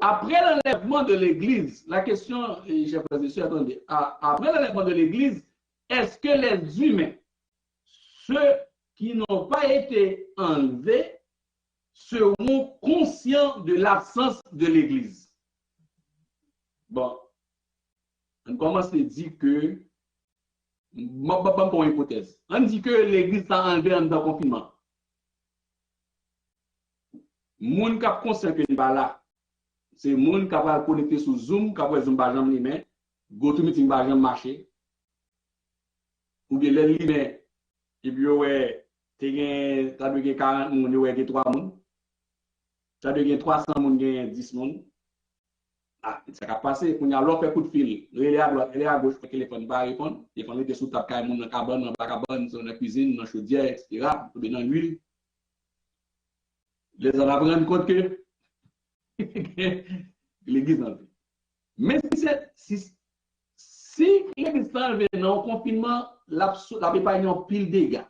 Après l'enlèvement de l'Église, la question, chers frères et sœurs, attendez. Après l'enlèvement de l'Église, est-ce que les humains, ceux qui n'ont pas été enlevés, seront conscients de l'absence de l'Église? Bon, on commence à dire que, pour une hypothèse, on dit que l'Église a enlevé en dans le confinement. Moun qui a conscient que n'est pas là, c'est moun qui va connecter sur Zoom, qui va Zoom par exemple lui-même, GoToMeeting par exemple marché, ou bien les lui-même, et puis ouais, tu as 40 moun, ouais, 3 moun, tu as 300 moun, 10 moun. Ah, ça va passer, on y a l'autre coup de fil, il est à gauche, le téléphone va répondre, il faut mettre sous ta caille, dans la cabane, dans la cabane, dans la cuisine, dans la chaudière, etc., dans l'huile. Les gens apprennent compte que l'Église en vie. Mais si l'Église en vie dans le confinement, la pas une pile de dégâts.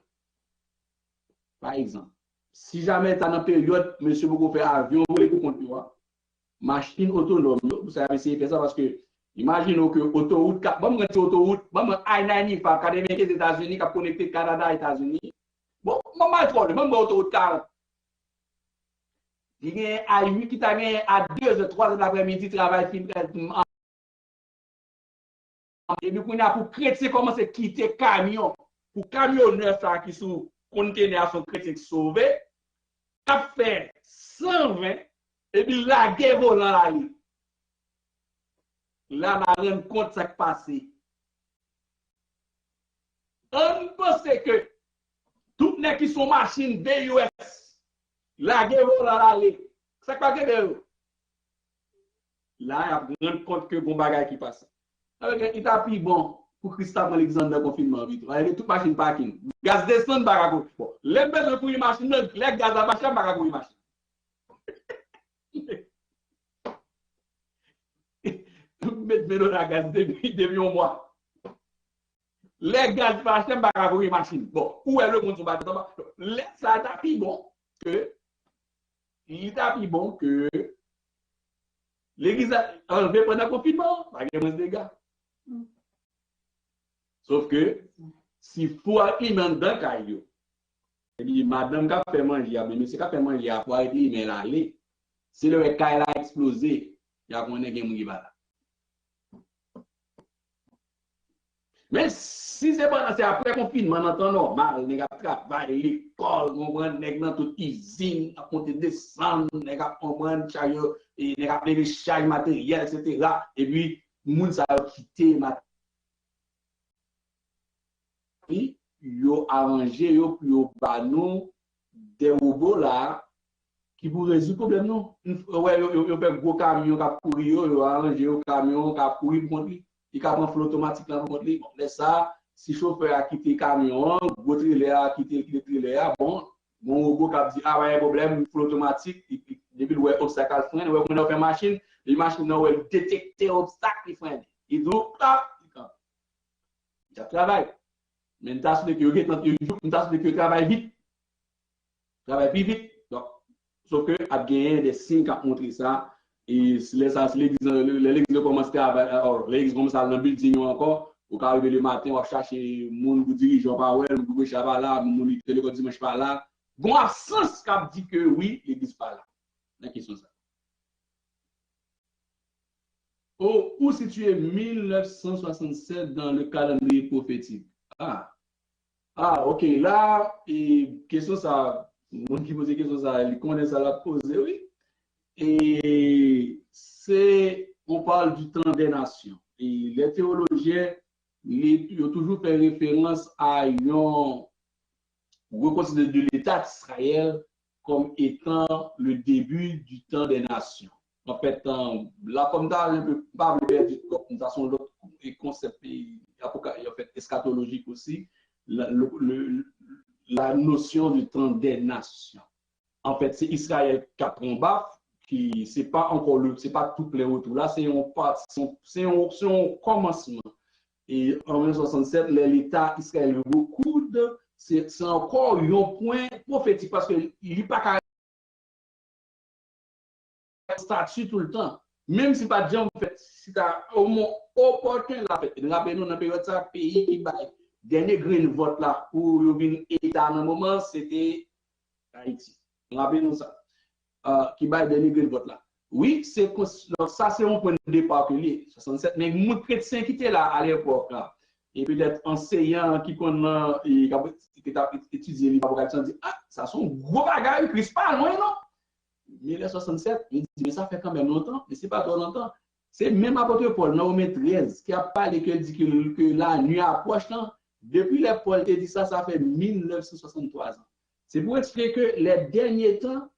Par exemple, si jamais tu as une période, monsieur, beaucoup faire avion, vous les compte, machine autonome, vous savez essayer de faire ça parce que, imaginez que autoroute, bon, autoroute, bon, I-95, 95 États-Unis, qui a connecté Canada et États-Unis. Bon, maman, trop, même autoroute 40. Il y a à 8 qui t'a gagné à 2h, 3h de l'après-midi, travail fin. Et puis, pour chrétien commencer à quitter camion, pour camionneurs qui sont conteneurs sont chrétiens sauvés, a fait 120, et puis la guerre volant la ligne. Là, on a rendu compte de ce qui s'est passé. On pense que tout les qui sont machines BUS, la guerre volant la ligne. C'est quoi que là, on a rendu compte que bon bagage qui passe. Il t'a pris bon pour Christophe Alexander confinement vite. Avec toute machine parking. Gaz descend barago. Bon, les besoins pour une machine, les gaz à machine barago une machine. Mettre mélo la gaz depuis un mois. Les gaz machine barago une machine. Bon, où est le monde sur bâtiment? Ça t'a pris bon que il t'a pris bon que l'église a enlevé pendant le confinement, pas de dégâts. Sauf que, s'il faut alimenter dans le caillou, et puis madame qui a fait manger, mais monsieur qui a fait manger, il faut alimenter l'aller. Si le caillou a explosé, il y a un qui va là. Mais si c'est après confinement, dans le temps normal, les gars travaillent, l'école, on prend les dans toute usine, à compter descendre, les gars comprennent chariot, et les gars les charges matériels, etc. Et puis, le monde ça a quitté matériel. Yo arrangé yo pour yo banon des robots là qui pour résoudre problème non. Ouais yo fait gros camion qui courir yo arrangé yo camion qui courir pour lui. Il ka prend flot automatique là pour lui. Bon, laisse ça si chauffeur a quitté camion, gros trailer a quitté trailer, bon robot qui dit ah ouais problème flot automatique depuis ouais obstacle frein, ouais on fait machine, les machines non ouais détecter obstacle frein. Il dit là, il travaille. Mais nous avons que travaille vite. Travaille plus vite. Donc, sauf que a gagné des signes qui ont montré ça. Et l'église commence à l'église commence à building encore. Au cas où le matin, on va chercher mon dirigeant par là, mon gauche par là, mon téléphone dimanche par là. Bon absence qui a dit que oui, l'église par là. La question ça. Où situé 1967 dans le calendrier prophétique? Ok, là, question ça, monde qui pose des questions, ça, il connaît ça, la poser, oui. Et on parle du temps des nations. Et les théologiens, ils ont toujours fait référence à un reconnaissance de l'État d'Israël comme étant le début du temps des nations. En fait, là, comme ça, on ne peut pas perdre de façon l'autre concept en fait, eschatologique aussi. La notion du temps des nations. En fait, c'est Israël qui prend baf, qui c'est pas encore c'est pas tout plein autour là, c'est un commencement. Et en 1967, l'État Israël beaucoup c'est encore un point prophétique parce que il n'est pas statut tout le temps. Même si pas de gens, en fait, si tu as au moins opportun la fait, rappelez-nous dans la période ça, pays qui baille dernier green vote là pour le État dans le moment, c'était Haïti. Rappelez-nous ça. Qui baille dernier green vote là. Oui, ça c'est un point de départ que les 67, mais beaucoup de chrétiens qui étaient là à l'époque là, et peut-être enseignants qui ont étudié l'Apocalypse, dit ah, ça sont gros bagages, Christ parle, non, non. 1967, il dit, mais ça fait quand même longtemps, mais ce n'est pas trop longtemps. C'est même apôtre Paul, dans Romains 13, qui a parlé, qui dit que la nuit approche. Depuis les Paul qui dit ça, ça fait 1963 ans. C'est pour expliquer que les derniers temps,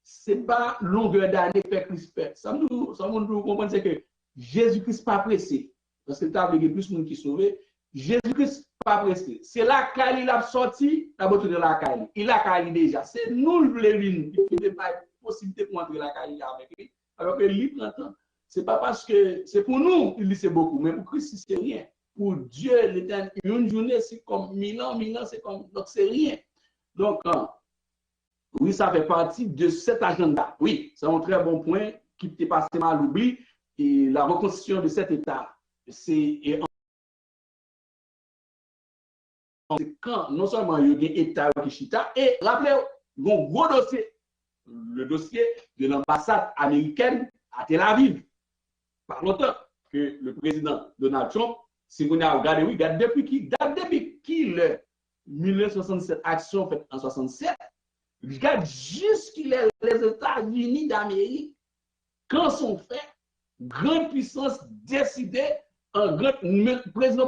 ce n'est pas longueur d'année que Christ fait. Ça nous comprendre, c'est que Jésus-Christ n'est pas pressé. Parce que tu as plus de monde qui sauvé. Jésus-Christ n'est pas pressé. C'est là qu'il a sorti, il a besoin de la caille. Il a caille déjà. C'est nous les lignes. Il n'y a pas possibilité pour entrer la caille avec lui. Alors que lui prend temps. Ce n'est pas parce que c'est pour nous, il c'est beaucoup, mais pour Christ, c'est rien. Pour Dieu, une journée, c'est comme 1000 ans, c'est comme. Donc, c'est rien. Donc, Oui, ça fait partie de cet agenda. Oui, c'est un très bon point qui était passé mal l'oubli. Et la reconstitution de cet État, c'est quand non seulement il y a un État qui chita, et rappelez-vous, mon gros dossier, le dossier de l'ambassade américaine à Tel Aviv. Par longtemps que le président Donald Trump, si vous avez regardé, oui, depuis qui le 1967, action faite en 67, regarde jusqu'à les États-Unis d'Amérique, quand sont faits, grande puissance décidée, un grand président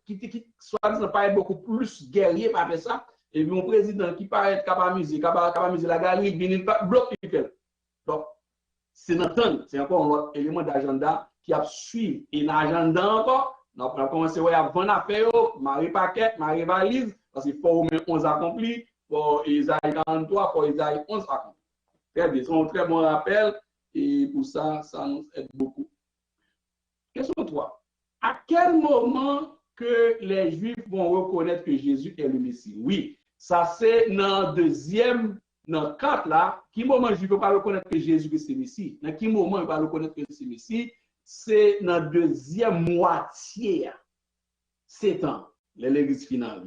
qui soit paraît beaucoup plus guerrier par ça, et mon président qui paraît capable de musique, capable de la galerie, il bloque. Donc, c'est encore un autre élément d'agenda qui a suivi. Et l'agenda encore, on a commencé à 20 affaires, Marie Paquette, Marie Valise, parce qu'il faut au moins 11 accomplis, pour Isaïe 43, pour Isaïe 11 accomplis. Très bien, c'est un très bon rappel, et pour ça, ça nous aide beaucoup. Question 3. À quel moment que les Juifs vont reconnaître que Jésus est le Messie? Oui, ça c'est dans le deuxième. Dans le 4 là, qui moment je ne peux pas reconnaître que Jésus est le Messie? Dans quel moment il va reconnaître que c'est le Messie? C'est dans la deuxième moitié. 7 ans, l'église finale.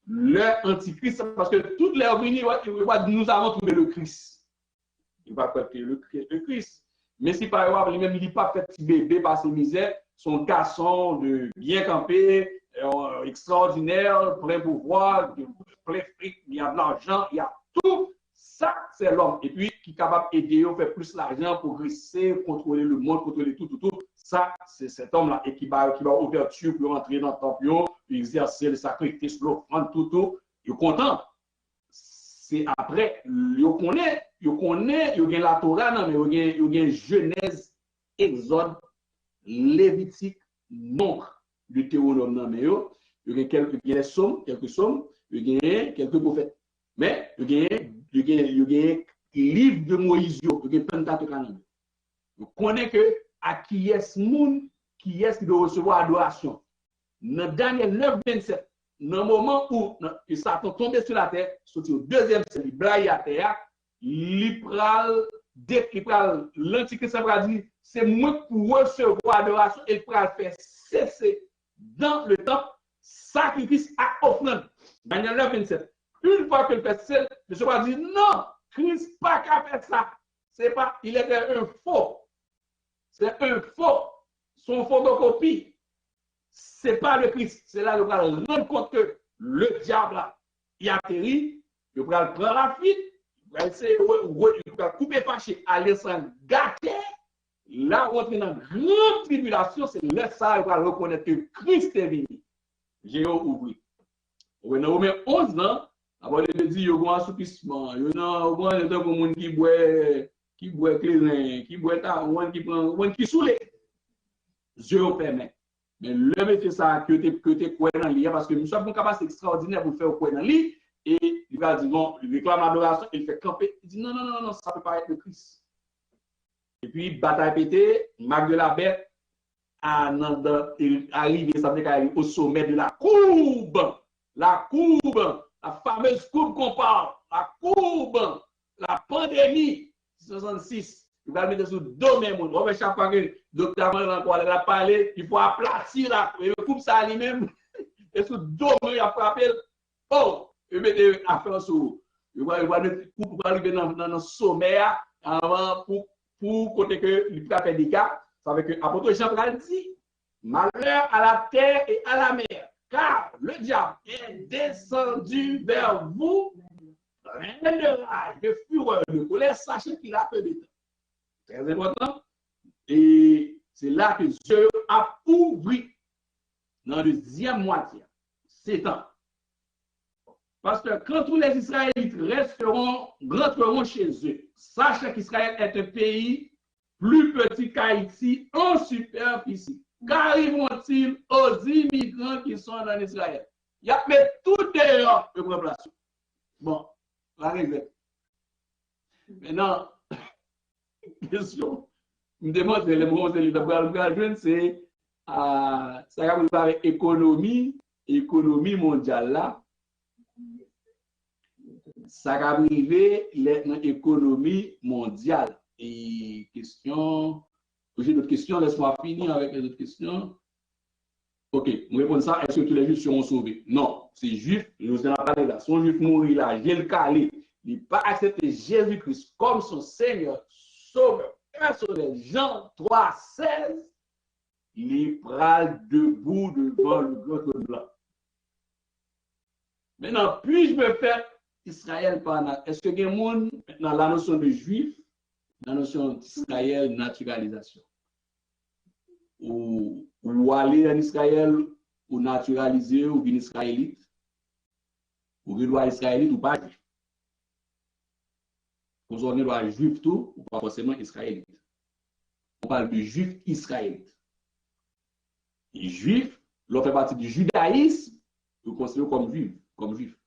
Le antichrist, parce que toutes les réunions, nous avons trouvé le Christ. Il va faire le Christ. Mais si par exemple, lui-même, il n'est pas fait petit bébé par ses misères, son garçon de bien camper, extraordinaire, plein pouvoir, plein fric, il y a de l'argent, il y a tout. Ça, c'est l'homme. Et puis, qui est capable d'aider, faire plus l'argent, progresser, contrôler le monde, contrôler tout. Ça, c'est cet homme-là. Et qui va ouverture pour rentrer dans le temple, exercer le sacrifice, l'offrande, tout. Il est content. C'est après, il connaît la Torah, mais il y a Genèse, Exode, Lévitique, Nombre, le Théronome, mais il y a quelques sommes, il y a quelques prophètes. Mais il y a livre de Moïse, il y a Pentateuque. On connaît que à qui est ce monde qui doit recevoir adoration. Dans Daniel 9, 27, dans le moment où Satan tombe sur la terre, sorti au deuxième ciel, il blaye à terre, l'Antichrist va dire, c'est moi pour recevoir adoration et pour faire cesser dans le temps sacrifice à offrande. Daniel 9, 27. Une fois que le fait cesser, le Seigneur va dire, non, Christ pas qu'à faire ça. C'est pas, il était un faux. C'est un faux. Son photocopie. C'est pas le Christ. C'est là qu'on va rendre compte que le diable il atterrit, il va prendre la fuite, il va couper fâché, aller s'en gâter. Là, rentrer dans une grande tribulation, c'est là ça il va reconnaître que Christ est venu. J'ai ouvert. Dans Romains 11 ans, avant de dire, il y a un assoupissement, il y a un monde qui boit clairin, qui boit ta, qui saoule. Dieu permet. Mais le métier ça que tu crois dans l'IA, parce que nous sommes capables extraordinaire pour faire croire dans l'IA, et il va dire non, il réclame l'adoration, il fait camper, il dit non, ça peut pas être le Christ. Et puis, bataille pété, Marc de la Bête arrive, ça veut dire au sommet de la courbe, la fameuse courbe qu'on parle, la courbe, la pandémie 66. Il va mettre sur deux mêmes mondes. On va chaque fois que le docteur a parlé, il faut aplatir la coupe ça lui-même. Et sur deux mêmes, il a frappé. Oh, il met des affaires sur. Il va mettre coupe pour arriver dans le sommet avant pour côté que il peut faire des cas. Ça veut dire que l'apôtre Jean dit malheur à la terre et à la mer, car le diable est descendu vers vous, rien de rage, de fureur, de colère, sachez qu'il a peu de temps. Très important. Et c'est là que Dieu a ouvert dans la deuxième moitié, 7 ans. Parce que quand tous les Israélites rentreront chez eux, sachez qu'Israël est un pays plus petit qu'Haïti en superficie. Qu'arriveront-ils aux immigrants qui sont en Israël? Il y a fait tout dehors de population. Bon, la réserve. Maintenant, question. Je me demande si les mots de l'État c'est ça va parler économie mondiale là. ça va arriver l'économie mondiale. Et question, j'ai d'autres questions, laisse-moi finir avec les autres questions. Ok, je réponds ça, est-ce que tous les juifs seront sauvés? Non, c'est juif, je vous en ai parlé là, son juif mourir là, j'ai le calé, il n'a pas accepté Jésus-Christ comme son Seigneur, Sauveur, personnel. Jean 3,16, il pral debout devant le grand trône blanc. Maintenant, puis-je me faire Israël par est-ce que il y a monde dans la notion de juif, la notion d'Israël naturalisation? Ou aller en Israël, ou naturaliser, ou bien israélite, ou bien droit israélite, ou pas juif. Vous avez droit juif tout, ou pas forcément israélite. On parle de juif israélite. Et juif, l'on fait partie du judaïsme, vous considérez comme juif, comme juif.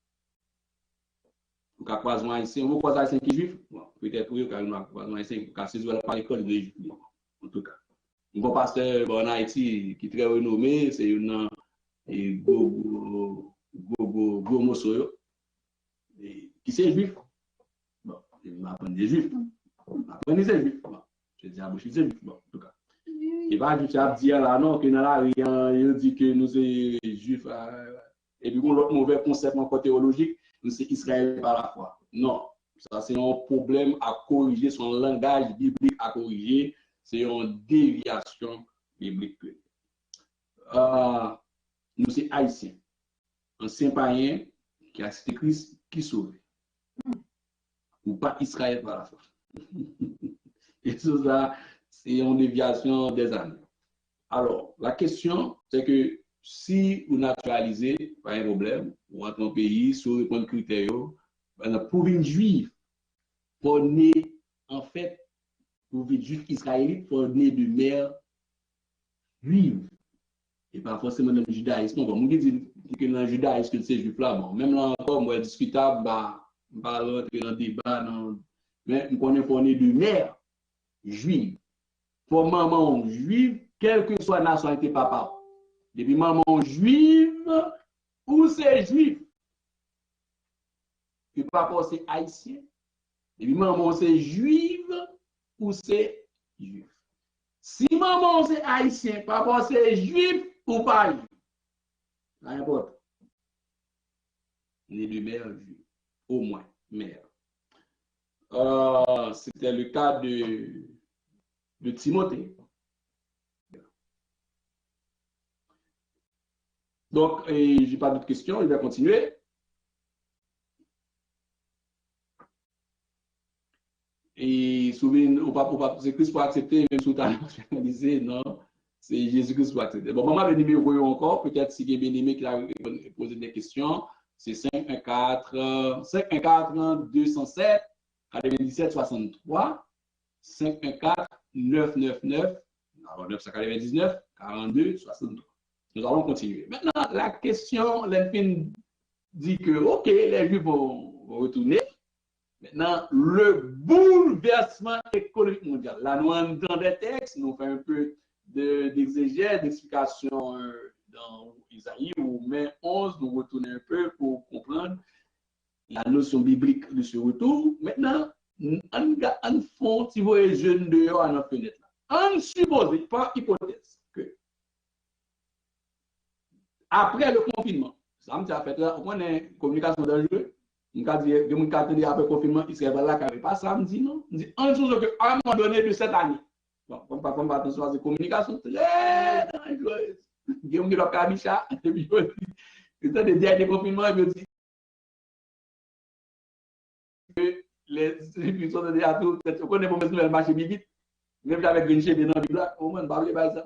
Vous avez croisé un haïtien, vous croisez un haïtien qui est juif? Bon, peut-être oui, vous avez croisé un haïtien qui a saisi par l'école de juif. En tout cas. Un bon pasteur en Haïti qui est très renommé, c'est une Gogo Mosoyo, qui c'est juif. Bon, il m'apprend des juifs. M'apprend des juifs. Bon, je dis, je suis juif. Bon, en tout cas. Et pas juste à dire là, non, que dans la rue, il dit que nous sommes juifs. Et puis, l'autre mauvais concept en théologique, nous sommes Israël par la foi. Non, ça c'est un problème à corriger, son langage biblique à corriger. C'est une déviation biblique. Nous sommes haïtiens. Ancien païen qui a cité Christ qui sauve. Ou pas Israël par la foi. Et tout ça, c'est une déviation des années. Alors, la question, c'est que si vous naturalisez, pas un problème, vous rentrez au pays, sur les critères, pour une juive, pour naître, en fait, pour une juif israélite, pour naître de mère juive. Et pas forcément dans le judaïsme. Bon, moi, je dis que dans le judaïsme, c'est juif là. Bon, même là encore, moi, discutable, pas rentrer dans le débat, non. Mais on connaît pour naître de mère juive. Pour maman juive, quelle que soit la nationalité papa. Depuis maman juive, ou c'est juif. Et papa c'est haïtien. Depuis maman c'est juive, ou c'est juif. Si maman c'est haïtien, papa c'est juif ou pas juif. N'importe. Les deux mères juives. Au moins, mère. C'était le cas de Timothée. Donc, je n'ai pas d'autres questions, je vais continuer. Et souvent, c'est Christ pour accepter, même si vous avez nationalisé, non, c'est Jésus-Christ pour accepter. Bon, maman, le numéro encore, peut-être si vous avez bien aimé qu'il a posé des questions, c'est 514-207, 97-63, 514-999, alors 999, 42, 63. Nous allons continuer. Maintenant, la question, l'Elfin dit que, OK, les Juifs vont retourner. Maintenant, le bouleversement économique mondial. Là, nous entrons dans des textes, nous faisons un peu d'exégèse, d'explication dans Isaïe ou mai 11, nous retournons un peu pour comprendre la notion biblique de ce retour. Maintenant, on fond, si vous voyez jeunes dehors à notre fenêtre, on suppose, par hypothèse, que après le confinement, ça me fait là, on a une communication dangereuse. On a dit, de mon côté, après le confinement, Israël là, qui pas ça, me dit non. On dit, en chose que, à un moment donné de cette année, bon, comme pas attention à ces communications très dangereuses. Guillaume qui l'a cabicha, et puis, c'est le dernier confinement, il me dit que les institutions de théâtre, on connaît mon message, marche vite, même avec une chaîne dans le Bible, au moins, on va parler de ça.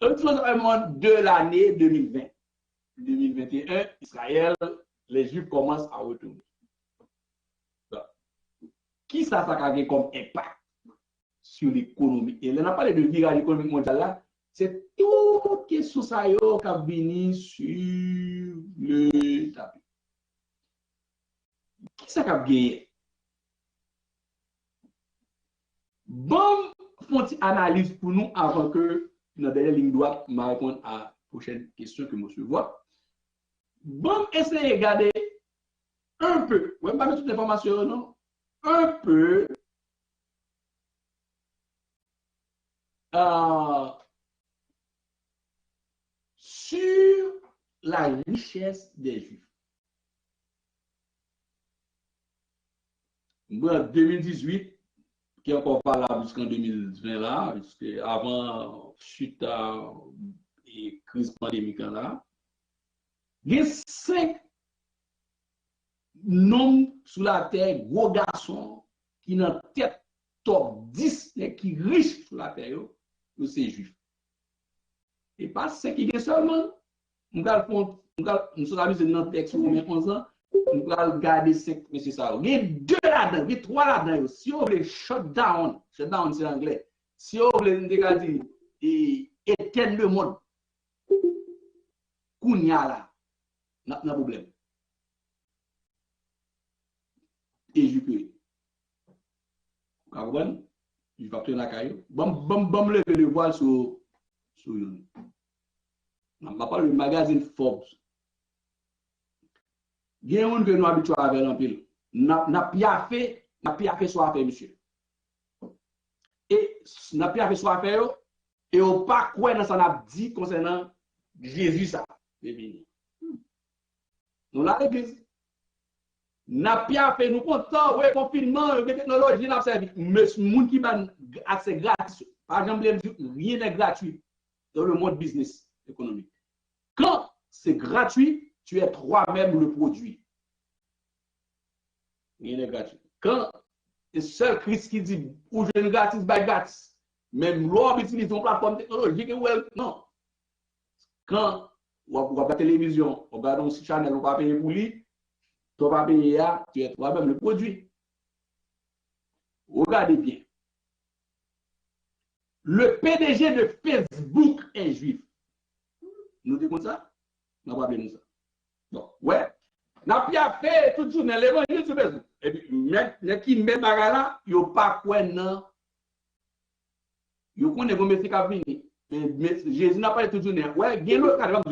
Une chose vraiment de l'année 2020. 2021, Israël, les Juifs commencent à retourner. Qui ça a comme impact sur l'économie? Et là, on a parlé de virage économique mondial là, c'est toute question ça qui a venu sur le tapis. Qui ça a gagné? Bon, font une analyse pour nous avant que dans la dernière ligne droite, je réponds à la prochaine question que monsieur voit. Bon, essayez de regarder un peu, ouais, pas toute l'information, non, un peu sur la richesse des Juifs. Moi, en 2018, qui est encore valable jusqu'en 2020 là, puisque avant chute et crise pandémique là, il y a 5 noms sur la terre, gros garçons, qui n'ont tête top 10, qui riches sur la terre, c'est juif. Et pas 5 qui sont seulement. Nous allons amuser dans le texte pour 11 ans. Nous allons garder 5, mais c'est ça. Il y a 2 là-dedans, il y a 3 là-dedans. Si on veut shut down c'est anglais. Si on veut dire éteindre le monde, Kounia là, n'a pas de problème. Et je peux. Vous comprenez? Je vais prendre la caillou. Bon, lever le voile sur on va parler du magazine Forbes. Il y a un que nous habitués avec un pile. N'a pas fait soit fait, monsieur. Et n'a pas fait soit fait, et on pas quoi dans ça n'a dit concernant Jésus ça. Nous là l'église. N'a pas fait nous content, ouais, confinement, la technologie, n'a servi. Mais ce monde qui va accès gratuit. Par exemple, rien n'est gratuit dans le monde business économique. Quand c'est gratuit, tu es toi-même le produit. Rien n'est gratuit. Quand c'est seul Christ qui dit, ou je ne gratis, by gratis. Même l'homme utilise une plateforme technologique, non. Quand on regarde la télévision, on regarde un site channel, on va payer pour lui, tu vas payer, tu es toi-même le produit. Regardez bien. Le PDG de Facebook est juif. Nous disons ça? Nous pas bien ça. Donc, ouais. N'a pas fait tout journée l'évangile sur Facebook. Et puis, mais qui met bagarre il n'y a pas quoi non. Il connaît comment c'est qu'a fini. Mais Jésus n'a pas tout journée. Ouais, il y a l'autre cadre.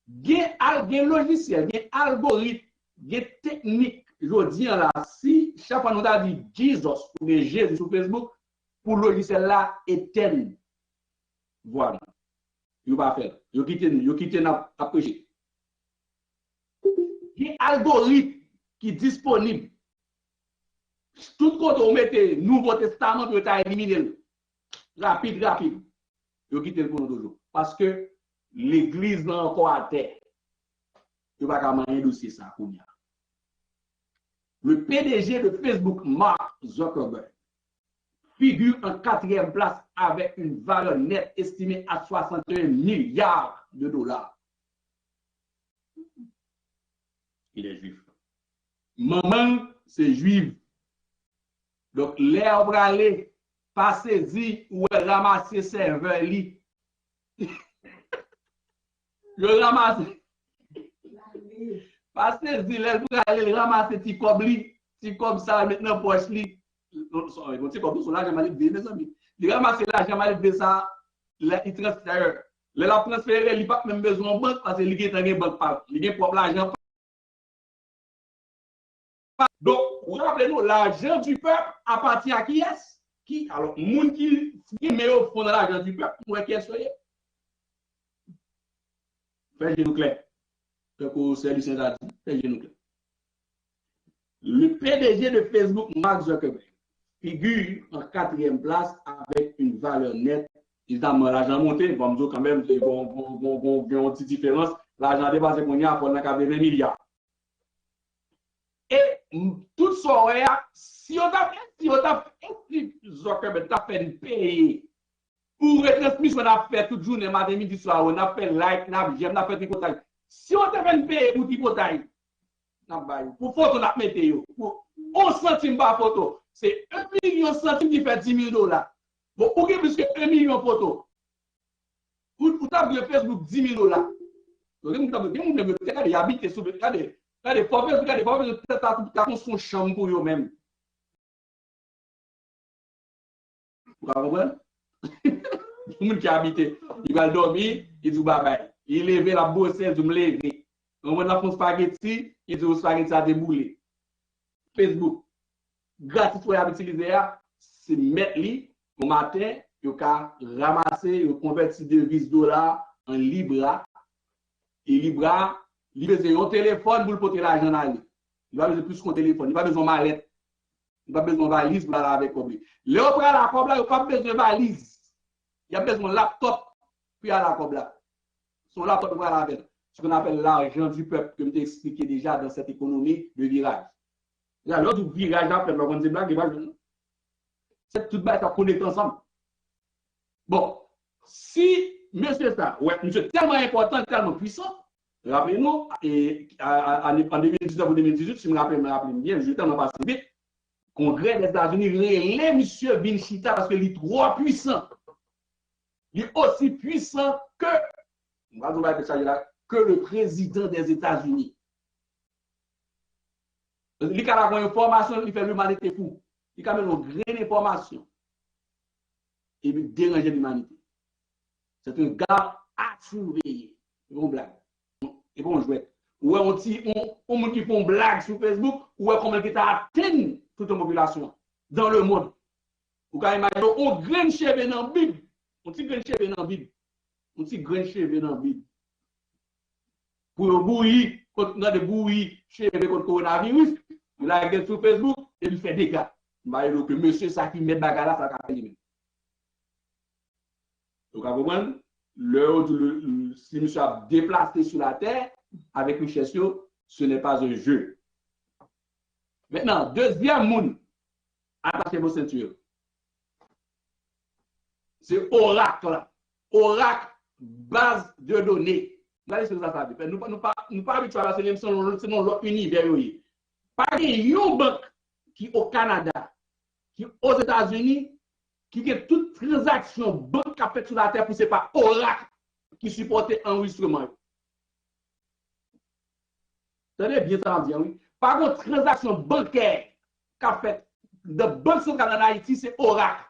Il y a un logiciel, il y a un algorithme, il y a une technique. Je dis là, si chaque fois nous a dit Jesus ou Jésus sur Facebook, pour le logiciel là, éteindre. Voilà. Il va faire. Il quitte à prêcher. Il y a un algorithme qui est disponible. Tout quand on mette Nouveau Testament, pour éliminer. Rapide. Il quitte le pour nous toujours. Parce que l'église n'est encore à terre. Il va pas rien dossier ça. Le PDG de Facebook, Mark Zuckerberg, figure en 4e place avec une valeur nette estimée à 61 milliards de dollars. Il est juif. Maman, c'est juif. Donc, l'air va aller, passer-y ou ramasser serveur li. Je ramasse. Passez-y, l'air va aller ramasser petit cob li, petit cob ça maintenant poche li. C'est comme ça, l'argent mal levé, mes amis. Il ramasse l'argent mal levé ça, il transfère. Il a transféré, il n'a pas même besoin de banque parce qu'il a une banque pas. Il a propre l'argent. Donc, rappelez-nous, l'argent du peuple appartient à qui est-ce? Qui? Alors, les gens qui met au fond de l'argent du peuple, pour qui est-ce? Faites-nous clair. C'est du Saint-Adi. Faites-nous clair. Le PDG de Facebook, Mark Zuckerberg, figure en 4e place avec une valeur nette. Évidemment, l'argent monté, bon, quand même, il y a une petite différence. L'argent dépassé qu'on y a pour 20 milliards. Et tout ça, si Zuckerberg a fait payer pour retransmission, on a fait toute journée, matin, midi, soir, on a fait like, on a j'aime, on a fait tripotaille. Si on t'a fait payer pour tripotaille, pour photo, on a mis pour 11 centimes par photo, c'est 1 million de centimes qui fait 10 000 $. Bon, pour que plus que 1 million de photos, pour taper Facebook 10 000 $. Donc, il habite sur le cadre. Regardez, regardez, son chambre pour eux-mêmes. Vous comprenez? Le monde qui a habité, il va dormir, il dit bye bye. Il lève la bosse, il dit me lever. On va faire spaghetti, il dit spaghetti à débouler. Facebook. Gratis pour utiliser, c'est mettre li au matin, vous pouvez ramasser, vous convertir devises dollars en libra. Et libra, il a besoin d'un téléphone pour le porter l'argent dans lui. Il va besoin plus qu'un téléphone, il va besoin de mallette. Il va besoin de valise pour aller avec lui. Le prend la cob là, il n'a pas besoin de valise. Il a besoin de laptop pour aller à la cob là. Son laptop pour aller avec. Ce qu'on appelle l'argent du peuple, que je t'ai expliqué déjà dans cette économie de virage. L'autre virage là, peut-être on dit blague, c'est tout bête à connecter ensemble. Bon, si monsieur ça, ouais, monsieur tellement important, tellement puissant, rappelez-nous, en 2019 ou 2018, si je me rappelle bien, je tellement passé vite, Congrès des États-Unis, les monsieur Vinchita parce qu'il est trop puissant. Il est aussi puissant que le président des États-Unis. Il a une information, il fait l'humanité fou. Il a une grande information. Et il dérange l'humanité. C'est un gars à surveiller. C'est une blague. Et bon, jouet. Ou on qui font blague sur Facebook, ou comment il a atteint toute la population dans le monde. Vous pouvez imaginer, on graine cheveux dans la Bible. On petit graine cheveux dans la Bible. On petit graine cheveux dans la Bible. Pour bouillir, quand on a des bouillies cheveux contre le coronavirus, il a gueule sur Facebook et il fait des dégâts. Que monsieur, ça qui met bagarre là, ça va faire lui-même. Donc, à comprendre, si monsieur a déplacé sur la terre avec richesse, ce n'est pas un jeu. Maintenant, deuxième monde, attachez vos ceintures. C'est Oracle. Oracle, base de données. Regardez ce que ça fait. Nous ne pas habitués à la selon l'autre univers. Pas une banque qui est au Canada, qui est aux États-Unis, qui a toute transaction banque a fait sur la terre, pour ce n'est pas Oracle qui supportait enregistrement. Vous savez bien ça en dire, oui. Par contre, transaction bancaire qu'a fait de Banque centrale en Haïti, c'est Oracle.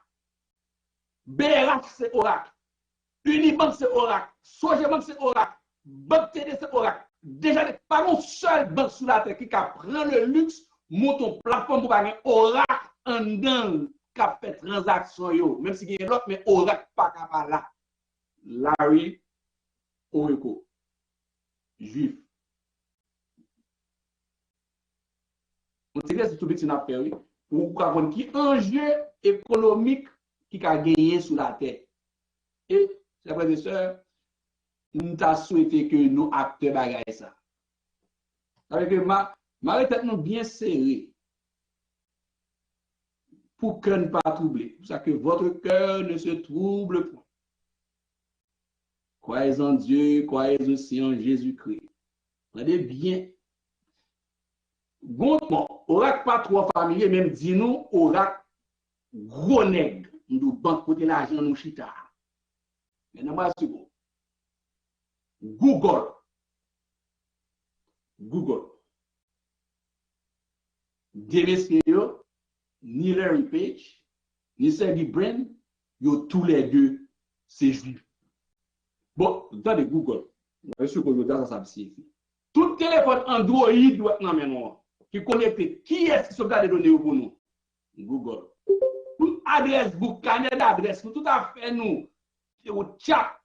BRH, c'est Oracle. Unibank, c'est Oracle. Sogebank, c'est Oracle. Banque TD, c'est Oracle. Déjà, pas une seule banque sur la terre qui prend le luxe, monte une plateforme pour gagner Oracle en dedans qui a fait transaction. Même si il y a l'autre, mais Oracle pas capable là. Larry Oreko, juif. On dirait que c'est tout petit affaire, pour comprendre qui enjeu économique qui a gagné sur la terre. Et, chers frères et sœurs, nous avons souhaité que nous acteurs bagaille ça. Avec ma tête nous bien serrée pour que ne pas troubler. Pour ça que votre cœur ne se trouble point. Croyez en Dieu, croyez aussi en Jésus-Christ. Regardez bien. Bon, oracle pas trop familier, même dis-nous, oracle gros nègre. Nous banque côté l'argent, nous chita. Maintenant, moi, c'est bon. Google. Des messieurs, ni Larry Page, ni Sergey Brin, yo tous les deux, c'est juif. Bon, dans les Google, je suis sûr que ça ici. Tout téléphone Android doit être dans qui connecté. Qui est-ce qui sauvegarde les données pour nous? Google. Toute adresse, book, carnet d'adresse, tout à fait nous. Au chat,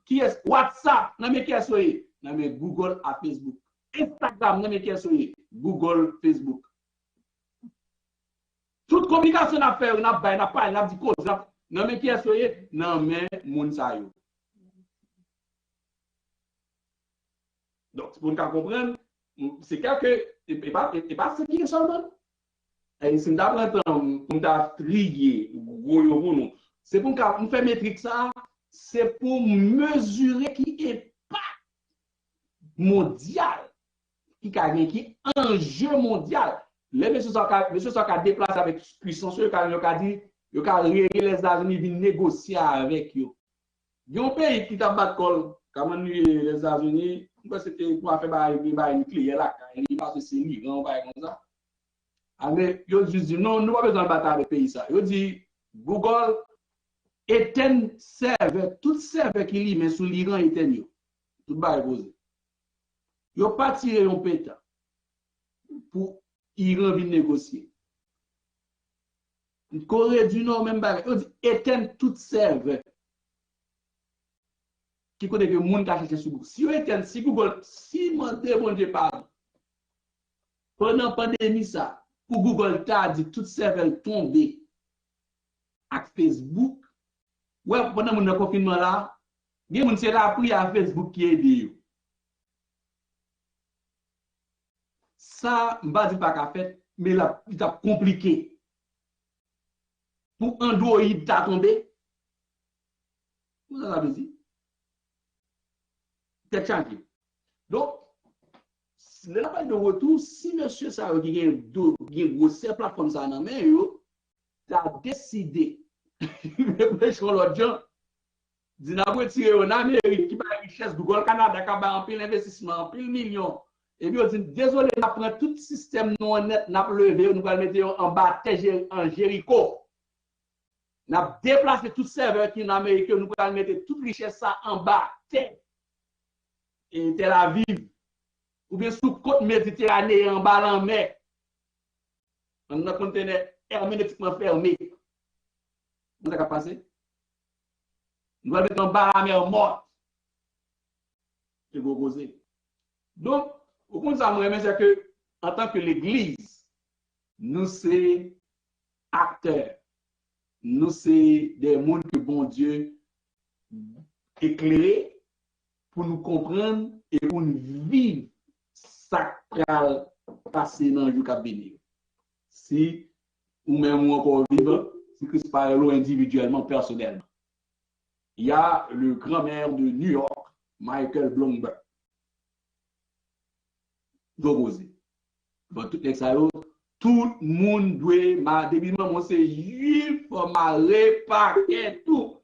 qui est WhatsApp, non mais qui est soyez? Non mais Google à Facebook. Instagram, non mais qui est soyez? Google, Facebook. Toute communication à faire, on a pas, on a dit cause. Non mais qui est soyez? Non mais moun sa yo. Donc, pour nous comprendre, c'est quelque, et pas ce qui est seulement. Et si nous avons pour trier, c'est pour nous faire métrique ça, c'est pour mesurer qui est pas mondial, qui est enjeu mondial. Les messieurs sont déplacés avec puissance, ils ont dit, ils ont les États-Unis viennent négocier avec eux. Il y a un pays qui t'a battu, comme les États-Unis, c'était pour faire une clé là, parce que c'est l'Iran, comme ça. Mais ils disent non, nous n'avons pas besoin de battre avec le pays. Ils disent Google éteint serveur, tout serveur qui lit, mais sous l'Iran éteint. Tout bas est posé. Ils n'ont pas tiré un pétard pour Iran vient négocier. Corée du Nord, même pas. On dit éteindre tout serveur. Qui connaît que le monde a cherché sur Google. Si vous éteignez, si Google, si mon Dieu parle, pendant la pandémie, ça, pour Google, t'as dit tout serveur tombé avec Facebook. Ouais, pendant le confinement là, il y a des gens qui appris à Facebook qui aide. Ça, je ne vais pas dire pas fait, mais là, c'est compliqué. Pour Android, t'as tombé. Vous avez dit? C'est changé. Donc, le travail de retour, si monsieur ça a une grosse plateforme ça dans main, tu as décidé de l'autre gens, de retirer en Amérique qui va richesse Google Canada qui a un pile investissement, un pile million. Et puis on dit désolé, on prend tout le système non net, n'a levé, nous allons mettre en bas en Jéricho. On a déplacé tout serveur qui est en Amérique, nous allons mettre toute richesse ça en bas et Tel Aviv. Ou bien sous côte Méditerranée en bas en mer. On a un conteneur hermétiquement fermé. Vous avez passé? Nous allons mettre en bas la mer morte. C'est vous poser. Donc, au fond, ça me c'est que, en tant que l'Église, nous sommes acteurs. Nous sommes des mondes que bon Dieu éclairé pour nous comprendre et pour nous vivre sacral passé dans le jour qui béni. Si ou même encore vivant, si Christ parle individuellement, personnellement. Il y a le grand-maire de New York, Michael Bloomberg. D'opposé. Bon, tout le monde doit, depuis moi, c'est juif, pour ma réparer tout.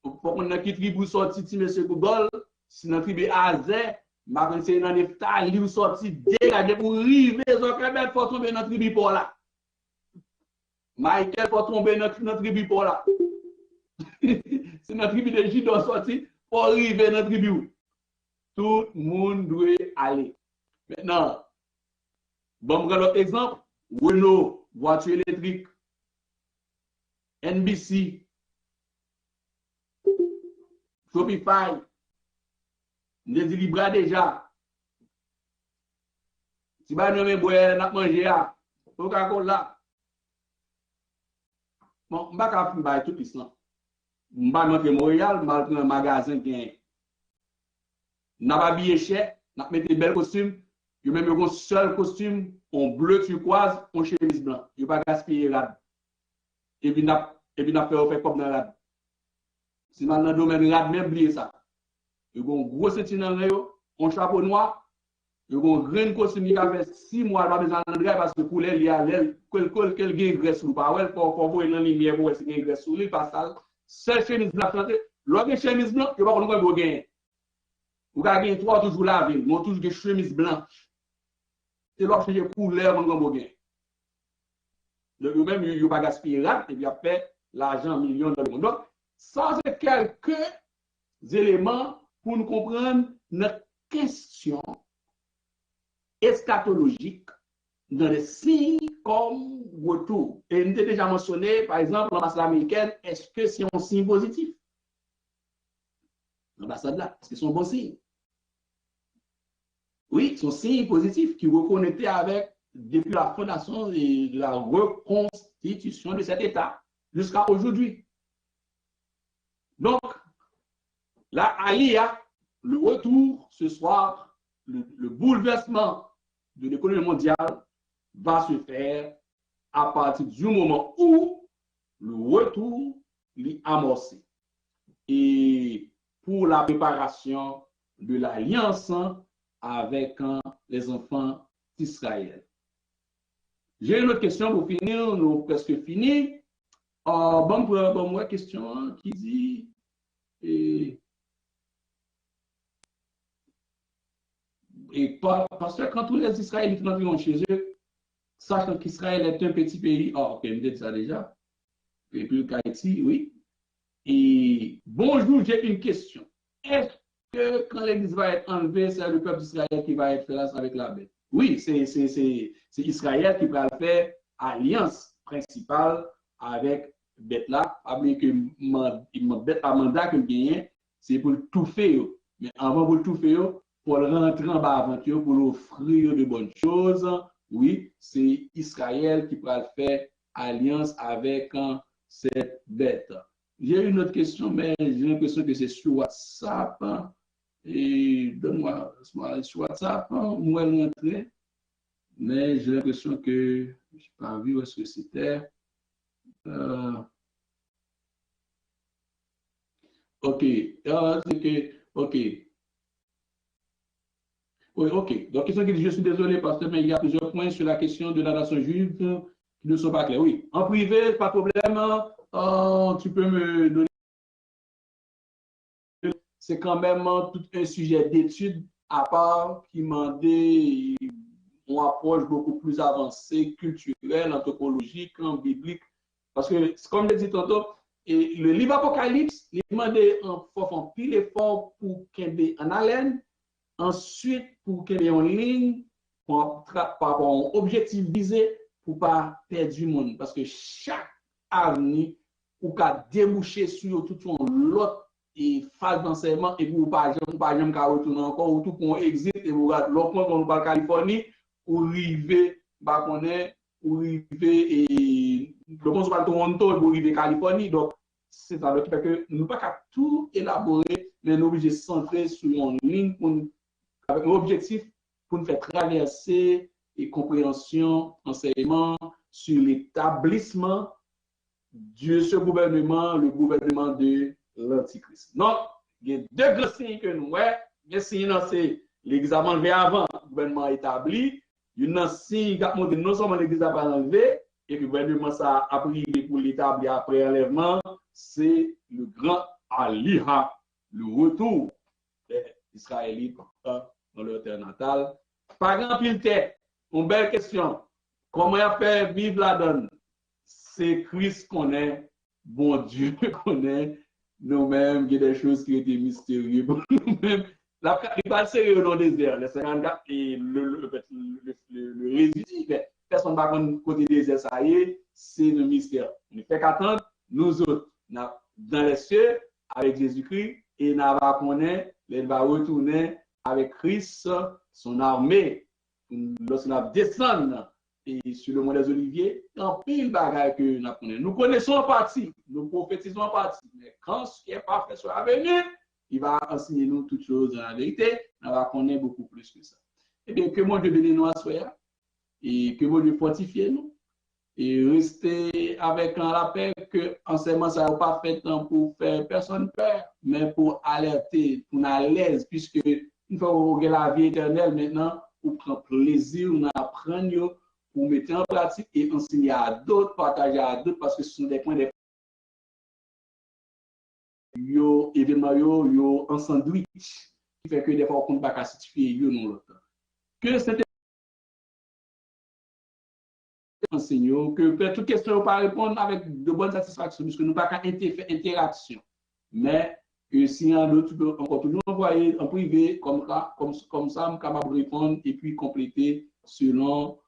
Pour qu'on ait quitté pour sortir, M. Google, si notre tribu Azé, ma conseille dans les tali ou sorti dégagé pour river, il faut tomber dans notre tribu pour là. Michael faut tomber dans notre tribu pour là. C'est notre tribu de Judas sorti pour river dans notre tribu. Tout le monde doit aller. Maintenant, bon, l'autre exemple, Renault, voiture électrique, NBC, Shopify, nous Libra déjà. Si vous avez mangé, Coca-Cola. Bon, je ne vais pas faire tout ça. Je vais montrer Montréal, je vais prendre un magasin qui est. Je vais habiller cher, je vais mettre des belles costumes. Je vais mettre un seul costume, en bleu turquoise, en chemise blanc. Je ne vais pas gaspiller rad. Et puis, je vais faire comme dans la rad. Si dans le domaine rad, même oublier ça. Je vais un gros ceinture en chapeau noir. Je vais un grand costume qui a fait 6 mois, pas besoin de parce que pour il y a quel gain graisse ou pas. Il faut voir une lumière pour essayer de graisse ou il passe ça. Seule chemise blanche, l'autre chemise blanche, je ne vais pas gagner. Vous avez 3 toujours la ville, mais toujours des chemises blanches. C'est l'autre chemise couleur, on va gagner. Même, il n'y a pas gaspillé et puis après, l'argent million de monde. Donc, ça, c'est quelques éléments pour nous comprendre notre question eschatologique dans les signes comme retour. Et nous avons déjà mentionné, par exemple, l'ambassade américaine, est-ce que c'est un signe positif? L'ambassade là, est-ce que c'est un bon signe? Oui, c'est un signe positif qui reconnecté avec, depuis la fondation et la reconstitution de cet État jusqu'à aujourd'hui. Donc, là, Alia, le retour ce soir, le bouleversement de l'économie mondiale va se faire à partir du moment où le retour est amorcé. Et pour la préparation de l'alliance avec les enfants d'Israël. J'ai une autre question pour finir, nous avons presque fini. Bon, pour moi, question qui dit... Et parce que quand tous les Israélites rentrent chez eux, sachant qu'Israël est un petit pays, ok, je me dit ça déjà, et puis Haïti, oui. Et bonjour, j'ai une question. Est-ce que quand l'Église va être enlevée, c'est le peuple d'Israël qui va être fait là avec la bête? Oui, c'est Israël qui va faire alliance principale avec bête là. Après que bête à mandat que gagne, c'est pour tout faire. Mais avant pour tout faire, pour rentrer en bas aventure, pour offrir de bonnes choses, oui, c'est Israël qui va faire alliance avec cette bête. J'ai une autre question, mais j'ai l'impression que c'est sur WhatsApp. Et donne-moi sur WhatsApp, où elle est entrée. Mais j'ai l'impression que je n'ai pas vu où est-ce que c'était. OK. C'est que, OK. Oui, OK. Donc, question qui dit, je suis désolé, pasteur, mais il y a plusieurs points sur la question de la nation juive qui ne sont pas clairs. Oui, en privé, pas de problème. Tu peux me donner. C'est quand même tout un sujet d'étude à part qui demandait une approche beaucoup plus avancée, culturelle, anthropologique, biblique. Parce que, comme je l'ai dit tantôt, et le livre Apocalypse, il demandait un fort pile effort pour qu'il y ait en haleine, ensuite pour qu'il y ait en ligne, par rapport à un objectif visé pour ne pas perdre du monde. Parce que chaque avenir, ou qu'à déboucher sur tout son lot et phase d'enseignement, et vous pas jamais qu'à retourner encore, ou tout qu'on existe, et vous regardez l'autre point, on parle Californie, ou river, bah, qu'on est, ou river, et le monde parle Toronto, et vous river Californie. Donc, c'est ça qui fait que nous ne pouvons pas tout élaborer, mais nous sommes obligés de se centrer sur une ligne avec un objectif pour nous faire traverser et compréhension, enseignement sur l'établissement de ce gouvernement, le gouvernement de l'Antichrist. Donc, il y a deux grands signes que nous voyons. Le signe, c'est l'examen enlevé avant, le gouvernement établi. Il y a un signe qui a montré non seulement l'église n'a pas enlevé, et que le gouvernement a privé pour l'établir après enlèvement, c'est le grand Aliha, le retour des Israélites dans leur terre natale. Par exemple, une belle question. Comment il fait vivre la donne? C'est Christ qu'on est, bon Dieu qu'on est, nous-mêmes, il y a des choses qui étaient mystérieuses pour nous-mêmes. La capitale sérieux dans le désert, les 54 et le résidu, personne ne va prendre côté désert, ça y est, c'est le mystère. On ne fait qu'attendre, nous autres, dans les cieux, avec Jésus-Christ, et nous va connaître, il va retourner avec Christ, son armée, lorsqu'on va descendre et sur le mont des Oliviers, en pile bagaille que nous connaissons. Nous connaissons en partie, nous prophétisons en partie, mais quand ce qui est parfait sera venu, il va enseigner nous toutes choses dans la vérité, on va connaître beaucoup plus que ça. Eh bien, que mon Dieu bénisse nous à soi, et que mon Dieu fortifie nous, et rester avec la paix que enseignement ça n'a pas fait pour faire personne peur, mais pour alerter, pour nous à l'aise, puisque une fois qu'on a la vie éternelle maintenant, on prend plaisir, on apprend, pour mettre en pratique et enseigner à d'autres, partager à d'autres, parce que ce sont des points de événements, yo en sandwich, qui fait que des fois on ne peut pas certifier non l'autre. Que c'était enseignant, que toute question ne pas répondre avec de bonnes satisfactions, puisque nous ne pouvons pas interaction. Mais que si un autre, tu peux encore toujours envoyer en privé, comme ça, je suis capable de répondre et puis compléter selon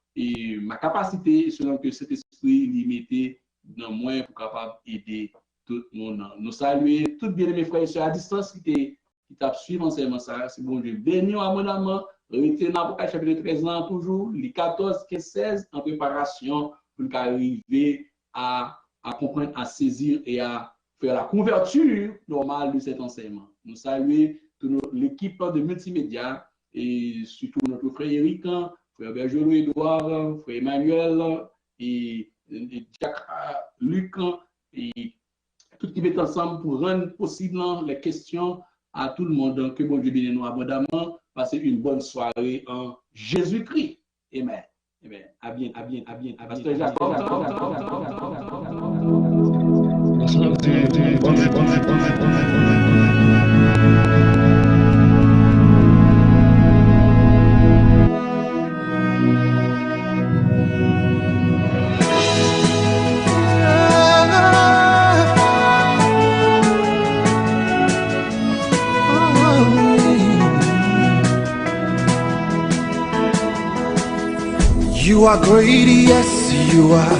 ma capacité, selon que cet esprit limité dans moi pour capable d'aider tout le monde. Nous saluer tous bien mes frères et sœurs à distance qui t'a suivi enseignement ça. C'est bon Dieu. Béni abondamment. Retenez dans l'Apocalypse chapitre 13 ans, toujours, les 14, 15, 16 en préparation pour nous arriver à comprendre, à saisir et à faire la couverture normale de cet enseignement. Nous saluons l'équipe de multimédia et surtout notre frère Eric, frère Bergerot Edouard, frère Emmanuel et Jacques Luc et tout qui met ensemble pour rendre possible les questions à tout le monde. Que bon Dieu bénisse nous abondamment. Passez une bonne soirée en Jésus-Christ. Amen. Amen. À bien, à bien, à bien. Pasteur Jacob. You are great, yes, you are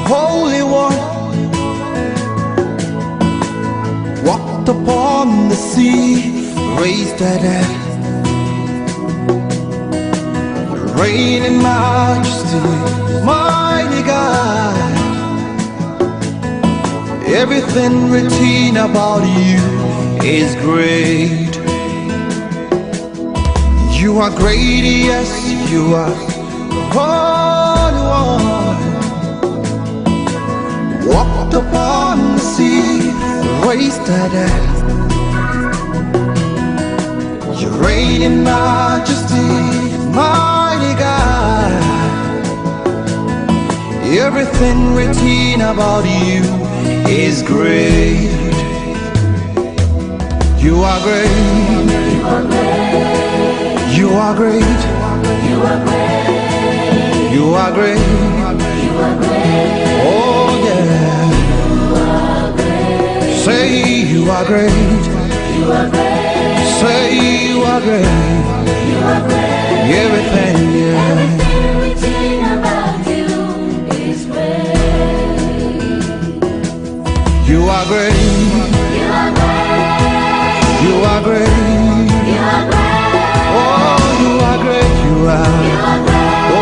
Holy One. Walked upon the sea, raised the dead, reign in majesty, mighty God. Everything written about you is great. You are great, yes, you are Holy One. Walked upon the sea, raised the dead. You reign in majesty, mighty God. Everything written about you is great. You are great. You are great. You are great. You are great. You are great. You are great. Oh yeah. You are great. Say you are great. You are great. Say you are great. You are great. Everything, yeah. Everything written about you is great. You are great. You are great. You are great. You are great. Oh, you are great. You are. You are great. Oh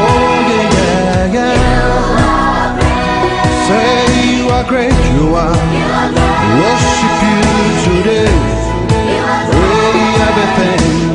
yeah, yeah, yeah. Say you are great. You are. You are great. Worship you today. You are great. Everything.